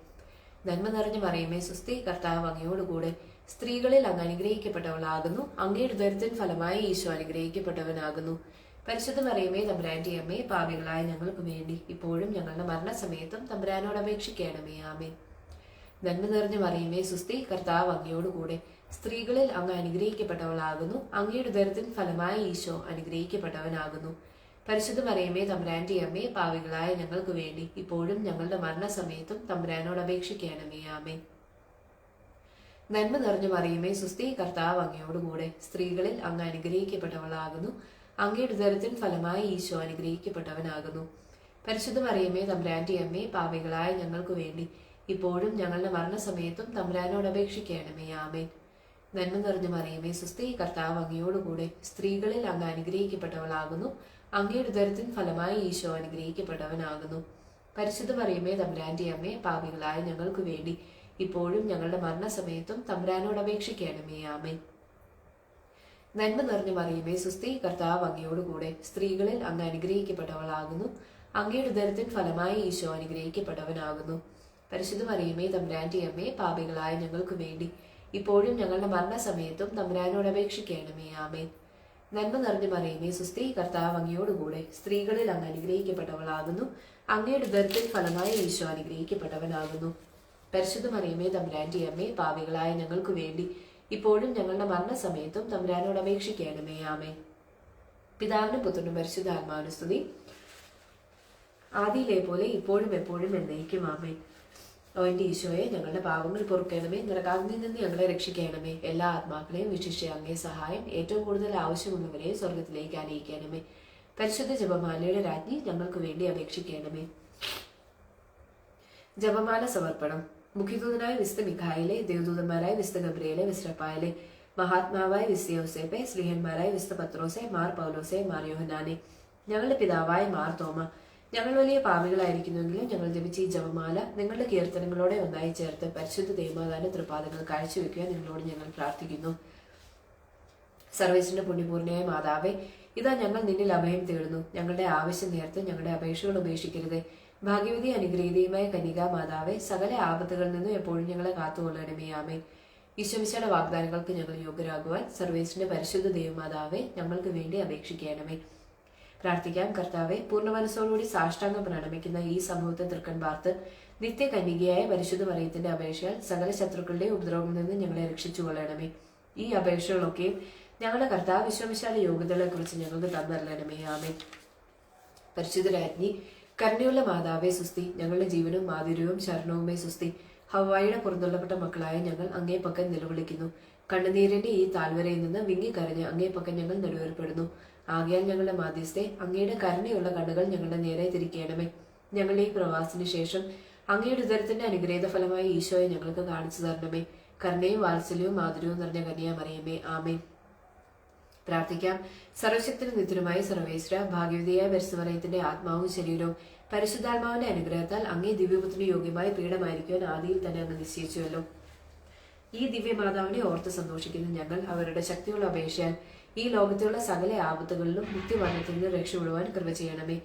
നന്മ നിറഞ്ഞ മറിയമേ സുസ്തി, കർത്താവ് അങ്ങയോടുകൂടെ സ്ത്രീകളിൽ അങ്ങ് അനുഗ്രഹിക്കപ്പെട്ടവളാകുന്നു. അങ്ങയുടെ ഉദരത്തിൻ ഫലമായി ഈശോ അനുഗ്രഹിക്കപ്പെട്ടവനാകുന്നു. പരിശുദ്ധ മറിയമേ തമ്പുരാന്റെ അമ്മേ, പാപികളായ ഞങ്ങൾക്ക് വേണ്ടി ഇപ്പോഴും ഞങ്ങളുടെ മരണസമയത്തും തമ്പുരാനോട് അപേക്ഷിക്കണമേ. ആമേൻ. നന്മ നിറഞ്ഞ മറിയമേ സുസ്തി, കർത്താവ് അങ്ങയോടുകൂടെ സ്ത്രീകളിൽ അങ്ങ് അനുഗ്രഹിക്കപ്പെട്ടവളാകുന്നു. അങ്ങയുടെ ഉദരത്തിൻ ഫലമായി ഈശോ അനുഗ്രഹിക്കപ്പെട്ടവനാകുന്നു. പരിശുദ്ധ മറിയമേ തമ്പുരാന്റെ അമ്മേ, പാപികളായ ഞങ്ങൾക്ക് വേണ്ടി ഇപ്പോഴും ഞങ്ങളുടെ മരണസമയത്തും തമ്പുരാനോട് അപേക്ഷിക്കണമേ. ആമേൻ. നന്മ നിറഞ്ഞ മറിയമേ സുസ്തി, കർത്താവ് അങ്ങയോടുകൂടെ സ്ത്രീകളിൽ അങ്ങ് അനുഗ്രഹിക്കപ്പെട്ടവളാകുന്നു. അങ്ങയുടെ ഉദരത്തിൻ ഫലമായി ഈശോ അനുഗ്രഹിക്കപ്പെട്ടവനാകുന്നു. പരിശുദ്ധ മറിയമേ തമ്പുരാന്റെ അമ്മേ, പാപികളായ ഞങ്ങൾക്ക് വേണ്ടി ഇപ്പോഴും ഞങ്ങളുടെ മരണസമയത്തും തമ്പുരാനോട് അപേക്ഷിക്കണമേ. ആമേൻ. നന്മ നിറഞ്ഞ മറിയമേ സുസ്തി, കർത്താവ് അങ്ങയോടുകൂടെ സ്ത്രീകളിൽ അങ്ങ് അനുഗ്രഹിക്കപ്പെട്ടവളാകുന്നു. അങ്ങയുടെ ഉദരത്തിൻ ഫലമായി ഈശോ അനുഗ്രഹിക്കപ്പെട്ടവനാകുന്നു. പരിശുദ്ധ മറിയമേ തമ്പുരാന്റെ അമ്മേ, പാപികളായ ഞങ്ങൾക്ക് വേണ്ടി ഇപ്പോഴും ഞങ്ങളുടെ മരണസമയത്തും തമ്പുരാനോട് അപേക്ഷിക്കണമേ. ആമേൻ. നന്മ നിറഞ്ഞ മറിയമേ സുസ്തി, കർത്താവ് അങ്ങയോടുകൂടെ സ്ത്രീകളിൽ അങ്ങ് അനുഗ്രഹിക്കപ്പെട്ടവളാകുന്നു. അങ്ങയുടെ ഉദരത്തിൻ ഫലമായി ഈശോ അനുഗ്രഹിക്കപ്പെട്ടവനാകുന്നു. പരിശുദ്ധ മറിയമേ തമ്പുരാന്റെ അമ്മേ, പാപികളായ ഞങ്ങൾക്ക് വേണ്ടി ഇപ്പോഴും ഞങ്ങളുടെ മരണസമയത്തും തമ്പുരാനോട് അപേക്ഷിക്കണമേ. ആമേൻ. നന്മ നിറഞ്ഞ മറിയമേ സുസ്തി, കർത്താവ് അങ്ങയോടുകൂടെ സ്ത്രീകളിൽ അങ്ങ് അനുഗ്രഹിക്കപ്പെട്ടവളാകുന്നു. അങ്ങയുടെ ഉദരത്തിൻ ഫലമായി ഈശോ അനുഗ്രഹിക്കപ്പെട്ടവനാകുന്നു. പരിശുദ്ധ മറിയമേ തമ്പുരാന്റെ അമ്മേ, പാപികളായ ഞങ്ങൾക്ക് വേണ്ടി ഇപ്പോഴും ഞങ്ങളുടെ മരണസമയത്തും തമ്പുരാനോട് അപേക്ഷിക്കണമേ. ആമേൻ. പിതാവിനും പുത്രനും പരിശുദ്ധാത്മാവിനും സ്തുതി, ആദിയിലെ പോലെ ഇപ്പോഴും എപ്പോഴും എന്നേക്കും. ആമേൻ. ഓ എന്റെ ഈശോയെ, ഞങ്ങളുടെ പാപങ്ങൾ പൊറുക്കണമേ. നരകാഗ്നിയിൽ നിന്ന് ഞങ്ങളെ രക്ഷിക്കണമേ. എല്ലാ ആത്മാക്കളെയും വിശിഷ്യ അങ്ങേ സഹായം ഏറ്റവും കൂടുതൽ ആവശ്യമുള്ളവരെയും സ്വർഗത്തിലേക്ക് അനയിക്കണമേ. പരിശുദ്ധ ജപമാലയുടെ രാജ്ഞി, ഞങ്ങൾക്ക് വേണ്ടി അപേക്ഷിക്കണമേ. ജപമാല സമർപ്പണം. മുഖ്യദൂതനായ വിശുദ്ധ മിഖായേലെ, ദേവദൂതന്മാരായ വിശുദ്ധ ഗബ്രിയേലെ, വിശുദ്ധ റഫായേലെ, മഹാത്മാവായ വിശുദ്ധ യോസേപ്പെ, സ്ലീഹന്മാരായ വിശുദ്ധ പത്രോസെ, മാർ പൗലോസെ, മാർ യോഹന്നാനെ, ഞങ്ങളുടെ പിതാവായ മാർ തോമ, ഞങ്ങൾ വലിയ പാപികളായിരിക്കുന്നുവെങ്കിലും ഞങ്ങൾ ജപിച്ച ഈ ജപമാല നിങ്ങളുടെ കീർത്തനങ്ങളോടെ ഒന്നായി ചേർത്ത് പരിശുദ്ധ ദേവമാതാവിന്റെ തൃപ്പാദങ്ങൾ കാഴ്ചവെക്കുവാൻ നിങ്ങളോട് ഞങ്ങൾ പ്രാർത്ഥിക്കുന്നു. സർവേശ്വരന്റെ പുണ്യപൂർണ്ണയായ മാതാവേ, ഇതാ ഞങ്ങൾ നിന്നിൽ അഭയം തേടുന്നു. ഞങ്ങളുടെ ആവശ്യം നേർത്ത് ഞങ്ങളുടെ അപേക്ഷകൾ ഉപേക്ഷിക്കരുത്. ഭാഗ്യവതി അനുഗ്രഹീതയുമായ കന്യകാ മാതാവേ, സകല ആപത്തുകളിൽ നിന്നും എപ്പോഴും ഞങ്ങളെ കാത്തുകൊള്ളണമേ. ആമേൻ. ഈശോമിശിഹായുടെ വാഗ്ദാനങ്ങൾക്ക് ഞങ്ങൾ യോഗ്യരാകുവാൻ സർവേശ്വരന്റെ പരിശുദ്ധ ദേവമാതാവേ, ഞങ്ങൾക്ക് വേണ്ടി അപേക്ഷിക്കണമേ. പ്രാർത്ഥിക്കാം. കർത്താവെ, പൂർണ്ണ മനസ്സോടുകൂടി സാഷ്ടാംഗം പ്രണമിക്കുന്ന ഈ സമൂഹത്തെ തൃക്കൺ പാർത്ത് നിത്യകന്യകയായ പരിശുദ്ധ മറിയത്തിന്റെ അപേക്ഷയാൽ സകല ശത്രുക്കളുടെ ഉപദ്രവങ്ങളിൽ നിന്ന് ഞങ്ങളെ രക്ഷിച്ചു കൊള്ളണമേ. ഈ അപേക്ഷകളൊക്കെയും ഞങ്ങളുടെ കർത്താവ് ഈശോമിശിഹായുടെ യോഗ്യതകളെ കുറിച്ച് ഞങ്ങൾക്ക് തന്നറിയണമേ. ആമേൻ. പരിശുദ്ധ രാജ്ഞി, കരുണയുള്ള മാതാവേ സുസ്തി, ഞങ്ങളുടെ ജീവനും മാധുര്യവും ശരണവുമേ സുസ്തി. ഹവ്വായുടെ പുറന്തള്ളപ്പെട്ട മക്കളായ ഞങ്ങൾ അങ്ങേ പക്കൽ നിലവിളിക്കുന്നു. കണ്ണുനീരിന്റെ ഈ താഴ്വരയിൽ നിന്ന് വിങ്ങിക്കരഞ്ഞ് അങ്ങേ പക്കൽ ഞങ്ങൾ നെടുവേർപ്പെടുന്നു. ആകയാൽ ഞങ്ങളുടെ മാധ്യസ്ഥെ, അങ്ങയുടെ കരുണയുള്ള കണ്ണുകൾ ഞങ്ങളുടെ നേരെ തിരിക്കണമേ. ഞങ്ങളുടെ ഈ പ്രവാസത്തിന് ശേഷം അങ്ങയുടെ ഉദരത്തിന്റെ അനുഗ്രഹീത ഫലമായി ഈശോയെ ഞങ്ങൾക്ക് കാണിച്ചു തരണമേ. കരുണയും വാത്സല്യവും മാധുര്യവും നിറഞ്ഞ കന്യാമറിയമേ. ആമേൻ. പ്രാർത്ഥിക്കാം. സർവശക്തനും നിത്യനുമായ സർവേശ്വര, ഭാഗ്യവതിയായ പരിശുദ്ധമറിയത്തിന്റെ ആത്മാവും ശരീരവും പരിശുദ്ധാത്മാവിന്റെ അനുഗ്രഹത്താൽ അങ്ങേ ദിവ്യപുത്രന് യോഗ്യമായ പീഠമായിരിക്കുവാൻ ആദിയിൽ തന്നെ അങ്ങ് നിശ്ചയിച്ചുവല്ലോ. ഈ ദിവ്യമാതാവിനെ ഓർത്ത് സന്തോഷിക്കുന്ന ഞങ്ങൾ അവരുടെ ശക്തിയുള്ള അപേക്ഷയാൽ ഈ ലോകത്തുള്ള സകല ആപത്തുകളിലും നിത്യമരണത്തിൽ നിന്ന് രക്ഷപ്പെടുവാൻ കൃപ ചെയ്യണമേ.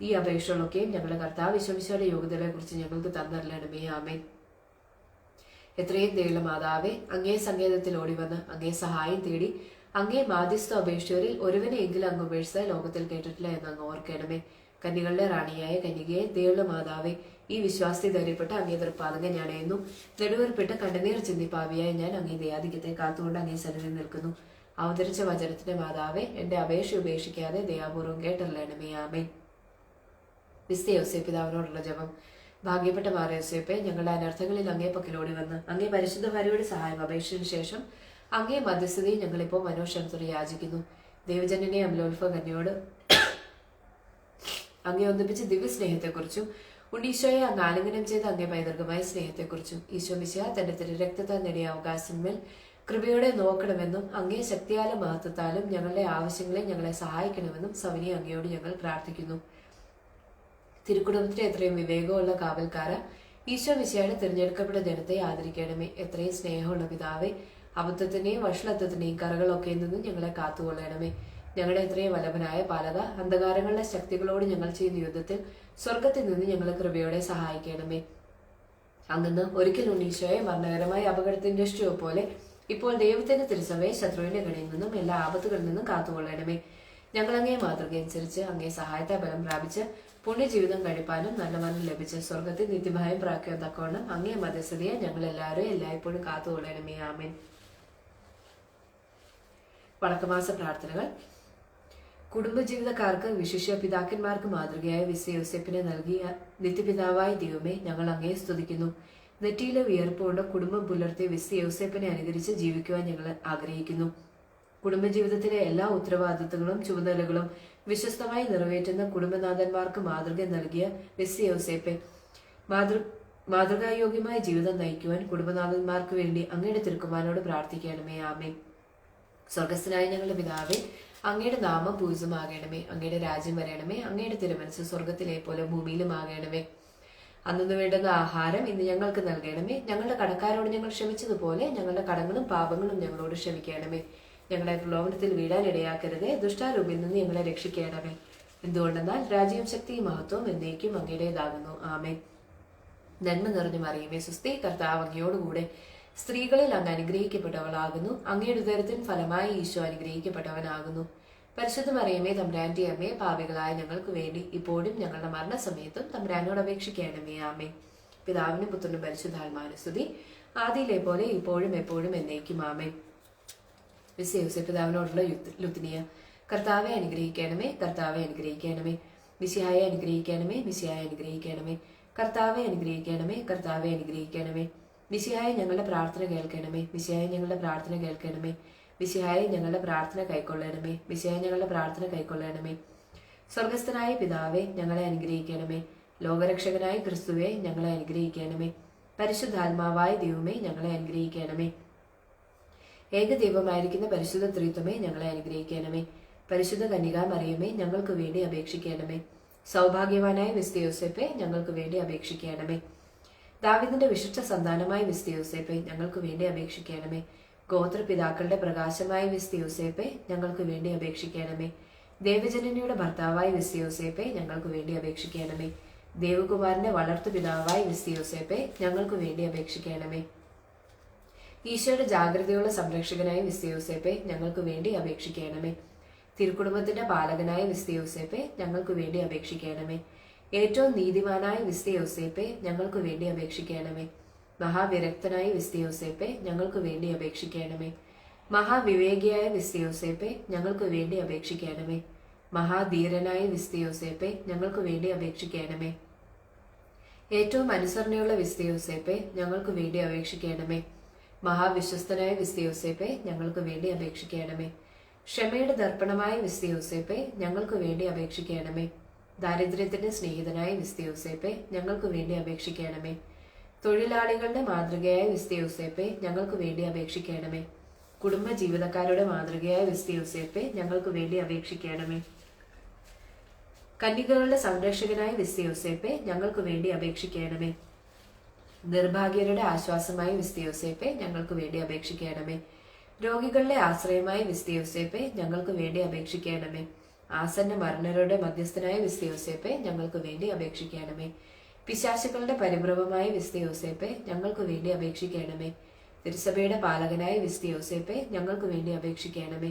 ഈ അപേക്ഷകളൊക്കെയും ഞങ്ങളുടെ കർത്താവ് ഈശോമിശിഹായുടെ യോഗ്യതകളെ കുറിച്ച് ഞങ്ങൾക്ക് തന്നറിയണമേ. ആമേൻ. എത്രയും ദയുള്ള മാതാവേ, അങ്ങേ സങ്കേതത്തിൽ ഓടിവന്ന് അങ്ങേ സഹായം തേടി അങ്ങേ മാധ്യസ്ഥ അപേക്ഷകരിൽ ഒരുവനെയെങ്കിലും അങ്ങ് ഉപേക്ഷിച്ച ലോകത്തിൽ കേട്ടിട്ടില്ല എന്ന് അങ്ങ് ഓർക്കണമേ. കന്യകളുടെ റാണിയായ കന്യകയെ, ദയുള്ള മാതാവേ, ഈ വിശ്വാസത്തെ ധൈര്യപ്പെട്ട് അങ്ങേ തൃപ്പാദങ്ങൾ ഞാൻ അയന്നു. നെടുവേർപ്പെട്ട് കണ്ണുനീർ ചിന്തി പാപിയായ ഞാൻ അങ്ങേ ദയാധിക്യത്തെ കാത്തുകൊണ്ട് അങ്ങേ സന്നിധി നിൽക്കുന്നു. അവതരിച്ച വചനത്തിന്റെ മാതാവേ, എന്റെ അപേക്ഷ ഉപേക്ഷിക്കാതെ ദയാപൂർവം കേട്ടറിയണമേ. ആമേൻ. വിസ്തേ യോസേപ്പ് പിതാവിനോടുള്ള ജപം. ഭാഗ്യപ്പെട്ട മാർ യോസേപ്പെ, ഞങ്ങളുടെ അനർത്ഥങ്ങളിൽ അങ്ങേ പക്കലോടി വന്ന് അങ്ങേ പരിശുദ്ധ ഭാര്യയുടെ സഹായം അപേക്ഷയ്ക്ക് ശേഷം അങ്ങേ മധ്യസ്ഥതയും ഞങ്ങളിപ്പോൾ മനോക്ഷണത്തോടെ യാചിക്കുന്നു. ദൈവജനനെ അമലോത്ഭ കന്യയോട് അങ്ങേ ഒന്നിപ്പിച്ച് ദിവ്യ സ്നേഹത്തെക്കുറിച്ചും ഉണ്ണീശോയെ അങ്ങ് ആലിംഗനം ചെയ്ത് അങ്ങേ പൈതൃകമായ സ്നേഹത്തെക്കുറിച്ചും ഈശോ മിശിഹ തന്റെ തിരുരക്തത്താൽ നേടിയ അവകാശത്തിന്മേൽ കൃപയോടെ നോക്കണമെന്നും അങ്ങേ ശക്തിയാലും മഹത്വത്താലും ഞങ്ങളുടെ ആവശ്യങ്ങളെ ഞങ്ങളെ സഹായിക്കണമെന്നും സവിനി അങ്ങയോട് ഞങ്ങൾ പ്രാർത്ഥിക്കുന്നു. തിരുക്കുടുംബത്തിലെ എത്രയും വിവേകമുള്ള കാവൽക്കാര, ഈശോ മിശിഹായുടെ തിരഞ്ഞെടുക്കപ്പെട്ട ജനത്തെ ആദരിക്കണമേ. എത്രയും സ്നേഹമുള്ള പിതാവേ, അബദ്ധത്തിന്റെയും വഷളത്വത്തിന്റെയും കറകളൊക്കെ നിന്നും ഞങ്ങളെ കാത്തുകൊള്ളണമേ. ഞങ്ങളുടെ എത്രയും വല്ലഭനായ പാലക, അന്ധകാരങ്ങളുടെ ശക്തികളോട് ഞങ്ങൾ ചെയ്യുന്ന യുദ്ധത്തിൽ സ്വർഗത്തിൽ നിന്ന് ഞങ്ങളെ കൃപയോടെ സഹായിക്കണമേ. അങ്ങന്ന് ഒരിക്കൽ ഉണ്ണീശോയെ മരണകരമായ അപകടത്തിന്റെ ഇഷ്ടയോ പോലെ ഇപ്പോൾ ദൈവത്തിന്റെ തിരുസഭയെ ശത്രുവിന്റെ കണിയിൽ നിന്നും എല്ലാ ആപത്തുകളിൽ നിന്നും കാത്തുകൊള്ളണമേ. ഞങ്ങൾ അങ്ങേ മാതൃകയനുസരിച്ച് അങ്ങേ സഹായത്തെ ബലം പ്രാപിച്ച് പുണ്യജീവിതം കഴിപ്പാനും നല്ല മരണം ലഭിച്ച് സ്വർഗത്തിൽ നിത്യഭയം പ്രാപിക്കാൻ തക്കവണ്ണം അങ്ങേ മധ്യസ്ഥതയെ ഞങ്ങൾ എല്ലാവരും എല്ലായ്പ്പോഴും കാത്തുകൊള്ളണമേ. ആമേൻ. വടക്കമാസ പ്രാർത്ഥനകൾ. കുടുംബജീവിതക്കാർക്ക്, വിശിഷ്യ പിതാക്കന്മാർക്ക് മാതൃകയായ വിശുദ്ധ യോസേപ്പിനെ നൽകിയ നിത്യപിതാവായ ദൈവമേ, ഞങ്ങൾ അങ്ങയെ സ്തുതിക്കുന്നു. നെറ്റിയിലെ വിയർപ്പുകൊണ്ട് കുടുംബം പുലർത്തിയ വിശുദ്ധ യോസേപ്പിനെ അനുകരിച്ച് ജീവിക്കുവാൻ ഞങ്ങൾ ആഗ്രഹിക്കുന്നു. കുടുംബജീവിതത്തിലെ എല്ലാ ഉത്തരവാദിത്തങ്ങളും ചുമതലകളും വിശ്വസ്തമായി നിറവേറ്റുന്ന കുടുംബനാഥന്മാർക്ക് മാതൃക നൽകിയ വിശുദ്ധ യോസേപ്പെ, മാതൃകായോഗ്യമായ ജീവിതം നയിക്കുവാൻ കുടുംബനാഥന്മാർക്ക് വേണ്ടി അങ്ങയുടെ തിരുക്കുമാരനോട് പ്രാർത്ഥിക്കണമേ. ആമേൻ. സ്വർഗസ്ഥനായ ഞങ്ങളുടെ പിതാവേ, അങ്ങയുടെ നാമം പൂജിതമാകണമേ. അങ്ങയുടെ രാജ്യം വരണമേ. അങ്ങയുടെ തിരുമനസ് സ്വർഗത്തിലെ പോലെ ഭൂമിയിലും ആകണമേ. അന്നു വേണ്ടുന്ന ആഹാരം ഇന്ന് ഞങ്ങൾക്ക് നൽകണമേ. ഞങ്ങളുടെ കടക്കാരോട് ഞങ്ങൾ ക്ഷമിച്ചതുപോലെ ഞങ്ങളുടെ കടങ്ങളും പാപങ്ങളും ഞങ്ങളോട് ക്ഷമിക്കണമേ. ഞങ്ങളെ പ്രലോഭനത്തിൽ വീഴാൻ ഇടയാക്കരുതേ, ദുഷ്ടാരൂപിൽ നിന്ന് ഞങ്ങളെ രക്ഷിക്കണമേ. എന്തുകൊണ്ടെന്നാൽ രാജ്യവും ശക്തിയും മഹത്വവും എന്നേക്കും അങ്ങയുടേതാകുന്നു. ആമേൻ. നന്മ നിറഞ്ഞു മറിയമേ, സുസ്ഥി, കർത്താവ് അങ്ങയോടുകൂടെ സ്ത്രീകളിൽ അങ്ങ് അനുഗ്രഹിക്കപ്പെട്ടവളാകുന്നു. അങ്ങയുടെ ഉദരത്തിൻ ഫലമായി ഈശോ അനുഗ്രഹിക്കപ്പെട്ടവനാകുന്നു. പരിശുദ്ധ മറിയമേ, തമ്പുരാന്റെ അമ്മയെ, പാപികളായ ഞങ്ങൾക്ക് വേണ്ടി ഇപ്പോഴും ഞങ്ങളുടെ മരണസമയത്തും തമ്പുരാനോട് അപേക്ഷിക്കണമേ. ആമേൻ. പിതാവിനും പുത്രനും പരിശുദ്ധാത്മാവിനും സ്തുതി, ആദിയിലെ പോലെ ഇപ്പോഴും എപ്പോഴും എന്നേക്കും. ആമേൻ. വിശുദ്ധ യോസേപ്പ് പിതാവിനോടുള്ള ലുത്തിനിയ. കർത്താവെ അനുഗ്രഹിക്കണമേ, കർത്താവെ അനുഗ്രഹിക്കണമേ. മിശിഹായെ അനുഗ്രഹിക്കണമേ, മിശിഹായെ അനുഗ്രഹിക്കണമേ. കർത്താവെ അനുഗ്രഹിക്കണമേ, കർത്താവെ അനുഗ്രഹിക്കണമേ. മിശിഹായെ ഞങ്ങളുടെ പ്രാർത്ഥന കേൾക്കണമേ, മിശിഹായെ ഞങ്ങളുടെ പ്രാർത്ഥന കേൾക്കണമേ. മിശിഹായെ ഞങ്ങളുടെ പ്രാർത്ഥന കൈക്കൊള്ളണമേ, മിശിഹായെ ഞങ്ങളുടെ പ്രാർത്ഥന കൈക്കൊള്ളണമേ. സ്വർഗസ്ഥനായ പിതാവെ, ഞങ്ങളെ അനുഗ്രഹിക്കണമേ. ലോകരക്ഷകനായ ക്രിസ്തുവെ, ഞങ്ങളെ അനുഗ്രഹിക്കണമേ. പരിശുദ്ധാത്മാവായ ദൈവമേ, ഞങ്ങളെ അനുഗ്രഹിക്കണമേ. ഏകദൈവമായിരിക്കുന്ന പരിശുദ്ധ ത്രിത്വമേ, ഞങ്ങളെ അനുഗ്രഹിക്കണമേ. പരിശുദ്ധ കന്യകാ മറിയമേ, ഞങ്ങൾക്ക് വേണ്ടി അപേക്ഷിക്കണമേ. സൗഭാഗ്യവാനായ വിശുദ്ധ യോസേപ്പെ, ഞങ്ങൾക്ക് വേണ്ടി അപേക്ഷിക്കണമേ. ദാവീദിന്റെ വിശിഷ്ട സന്താനമായ വിശുദ്ധ യോസേപ്പെ, ഞങ്ങൾക്ക് വേണ്ടി അപേക്ഷിക്കണമേ. ഗോത്രപിതാക്കളുടെ പ്രകാശമായ വിശുദ്ധ യോസേപ്പെ, ഞങ്ങൾക്ക് വേണ്ടി അപേക്ഷിക്കണമേ. ദേവജനനിയുടെ ഭർത്താവായ വിശുദ്ധ യോസേപ്പെ, ഞങ്ങൾക്ക് വേണ്ടി അപേക്ഷിക്കണമേ. ദേവകുമാരന്റെ വളർത്തു പിതാവായ വിശുദ്ധ യോസേപ്പെ, ഞങ്ങൾക്ക് വേണ്ടി അപേക്ഷിക്കണമേ. ഈശോയുടെ ജാഗ്രതയുള്ള സംരക്ഷകനായ വിശുദ്ധ യോസേപ്പെ, ഞങ്ങൾക്ക് വേണ്ടി അപേക്ഷിക്കണമേ. തിരുക്കുടുംബത്തിന്റെ പാലകനായ വിശുദ്ധ യോസേപ്പെ, ഞങ്ങൾക്ക് വേണ്ടി അപേക്ഷിക്കണമേ. ഏറ്റവും നീതിമാനായ വിശുദ്ധ യോസേപ്പെ, ഞങ്ങൾക്ക് വേണ്ടി അപേക്ഷിക്കണമേ. മഹാവിരക്തനായ വിശുദ്ധ യോസേപ്പെ, ഞങ്ങൾക്ക് വേണ്ടി അപേക്ഷിക്കണമേ. മഹാവിവേകിയായ വിശുദ്ധ യോസേപ്പെ, ഞങ്ങൾക്ക് വേണ്ടി അപേക്ഷിക്കണമേ. മഹാധീരനായ വിശുദ്ധ യോസേപ്പെ, ഞങ്ങൾക്ക് വേണ്ടി അപേക്ഷിക്കണമേ. ഏറ്റവും അനുസരണയുള്ള വിശുദ്ധ യോസേപ്പെ, ഞങ്ങൾക്ക് വേണ്ടി അപേക്ഷിക്കണമേ. മഹാവിശ്വസ്തനായ വിശുദ്ധ യോസേപ്പെ, ഞങ്ങൾക്ക് വേണ്ടി അപേക്ഷിക്കണമേ. ക്ഷമയുടെ ദർപ്പണമായ വിശുദ്ധ യോസേപ്പെ, ഞങ്ങൾക്ക് വേണ്ടി അപേക്ഷിക്കണമേ. ദാരിദ്ര്യത്തിന്റെ സ്നേഹിതനായ വിശുദ്ധ യോസേപ്പെ, ഞങ്ങൾക്ക് വേണ്ടി അപേക്ഷിക്കണമേ. തൊഴിലാളികളുടെ മാതൃകയായ വിശുദ്ധ യോസേപ്പെ, ഞങ്ങൾക്ക് വേണ്ടി അപേക്ഷിക്കണമേ. കുടുംബ ജീവിതക്കാരുടെ മാതൃകയായ വിശുദ്ധ യോസേപ്പെ, ഞങ്ങൾക്ക് വേണ്ടി അപേക്ഷിക്കണമേ. കന്യകകളുടെ സംരക്ഷകനായ വിശുദ്ധ യോസേപ്പെ, ഞങ്ങൾക്ക് വേണ്ടി അപേക്ഷിക്കണമേ. നിർഭാഗ്യരുടെ ആശ്വാസമായ വിശുദ്ധ യോസേപ്പെ, ഞങ്ങൾക്ക് വേണ്ടി അപേക്ഷിക്കണമേ. രോഗികളുടെ ആശ്രയമായ വിശുദ്ധ യോസേപ്പെ, ഞങ്ങൾക്ക് വേണ്ടി അപേക്ഷിക്കണമേ. ആസന്ന മരണരുടെ മധ്യസ്ഥനായ വിശുദ്ധ യോസേപ്പെ, ഞങ്ങൾക്ക് വേണ്ടി അപേക്ഷിക്കണമേ. പിശാചുക്കളുടെ പരിഭ്രമമായ വിശുദ്ധ യോസേപ്പെ, ഞങ്ങൾക്ക് വേണ്ടി അപേക്ഷിക്കണമേ. തിരുസഭയുടെ പാലകനായ വിശുദ്ധ യോസേപ്പെ, ഞങ്ങൾക്ക് വേണ്ടി അപേക്ഷിക്കണമേ.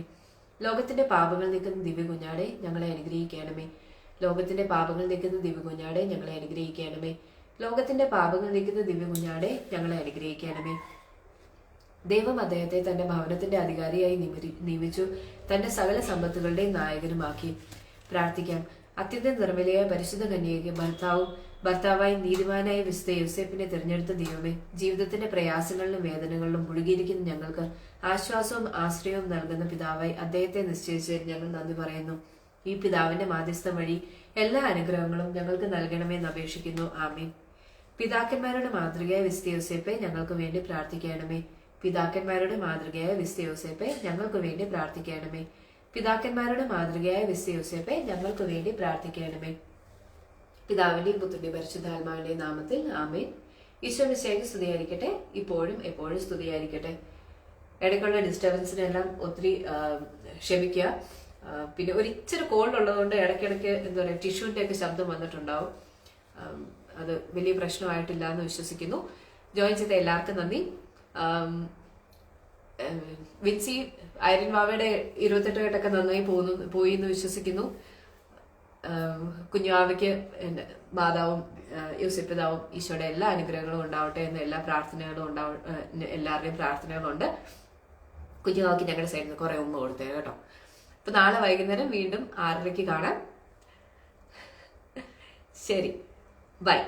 ലോകത്തിന്റെ പാപങ്ങൾ നീക്കുന്ന ദിവ്യ കുഞ്ഞാടെ, ഞങ്ങളെ അനുഗ്രഹിക്കണമേ. ലോകത്തിന്റെ പാപങ്ങൾ നീക്കുന്ന ദിവ്യകുഞ്ഞാടെ ഞങ്ങളെ അനുഗ്രഹിക്കണമേ. ലോകത്തിന്റെ പാപങ്ങൾ നീക്കുന്ന ദിവ്യകുഞ്ഞാടെ ഞങ്ങളെ അനുഗ്രഹിക്കണമേ. ദൈവം അദ്ദേഹത്തെ തന്റെ ഭവനത്തിന്റെ അധികാരിയായി നിയമിച്ചു, തന്റെ സകല സമ്പത്തുകളുടെയും നായകനുമാക്കി. പ്രാർത്ഥിക്കാം. അത്യന്തം നിർമ്മലയായ പരിശുദ്ധ കന്യകയ്ക്ക് ഭർത്താവായി നീതിമാനായ വിശുദ്ധ യോസേപ്പിനെ തിരഞ്ഞെടുത്ത ദൈവമേ, ജീവിതത്തിന്റെ പ്രയാസങ്ങളിലും വേദനകളിലും മുഴുകിയിരിക്കുന്ന ഞങ്ങൾക്ക് ആശ്വാസവും ആശ്രയവും നൽകുന്ന പിതാവായി അദ്ദേഹത്തെ നിശ്ചയിച്ച് ഞങ്ങൾ നന്ദി പറയുന്നു. ഈ പിതാവിന്റെ മാധ്യസ്ഥം വഴി എല്ലാ അനുഗ്രഹങ്ങളും ഞങ്ങൾക്ക് നൽകണമെന്ന് അപേക്ഷിക്കുന്നു. ആമേൻ. പിതാക്കന്മാരുടെ മാതൃകയായ വിശുദ്ധ യോസേപ്പെ ഞങ്ങൾക്ക് വേണ്ടി പ്രാർത്ഥിക്കണമേ. പിതാക്കന്മാരുടെ മാതൃകയായ വിശുദ്ധ യോസേപ്പെ ഞങ്ങൾക്ക് വേണ്ടി പ്രാർത്ഥിക്കണമേ. പിതാക്കന്മാരുടെ മാതൃകയായ വിശുദ്ധ യോസേപ്പെ ഞങ്ങൾക്ക് വേണ്ടി പ്രാർത്ഥിക്കണമേ. പിതാവിന്റെയും പുത്രന്റെയും പരിശുദ്ധാത്മാവിന്റെയും നാമത്തിൽ ആമേൻ. ഈശോ മിശിഹായ്ക്ക് സ്തുതിയായിരിക്കട്ടെ, ഇപ്പോഴും എപ്പോഴും സ്തുതിയായിരിക്കട്ടെ. ഇടയ്ക്കുള്ള ഡിസ്റ്റർബൻസിനെല്ലാം ഒത്തിരി ക്ഷമിക്കുക. പിന്നെ ഒരിച്ചിരി കോൾഡ് ഉള്ളതുകൊണ്ട് ഇടയ്ക്കിടയ്ക്ക് എന്താ പറയുക, ടിഷ്യൂവിന്റെ ഒക്കെ ശബ്ദം വന്നിട്ടുണ്ടാവും. അത് വലിയ പ്രശ്നമായിട്ടില്ല എന്ന് വിശ്വസിക്കുന്നു. ജോയിൻ ചെയ്ത എല്ലാവർക്കും നന്ദി. വിൻസി ഐറിൻ വാവയുടെ 28 കെട്ടൊക്കെ നന്നായി പോയി എന്ന് വിശ്വസിക്കുന്നു. കുഞ്ഞുവാവയ്ക്ക് മാതാവും യൂസഫ് പിതാവും ഈശോയുടെ എല്ലാ അനുഗ്രഹങ്ങളും ഉണ്ടാവട്ടെ എന്ന് എല്ലാവരുടെയും പ്രാർത്ഥനകളുണ്ട്. കുഞ്ഞുവാവയ്ക്ക് ഞങ്ങളുടെ സൈഡിൽ നിന്ന് കുറെ ഉമ്മ കൊടുത്തേ കേട്ടോ. അപ്പൊ നാളെ വൈകുന്നേരം വീണ്ടും 6:30 കാണാം. ശരി, ബൈ.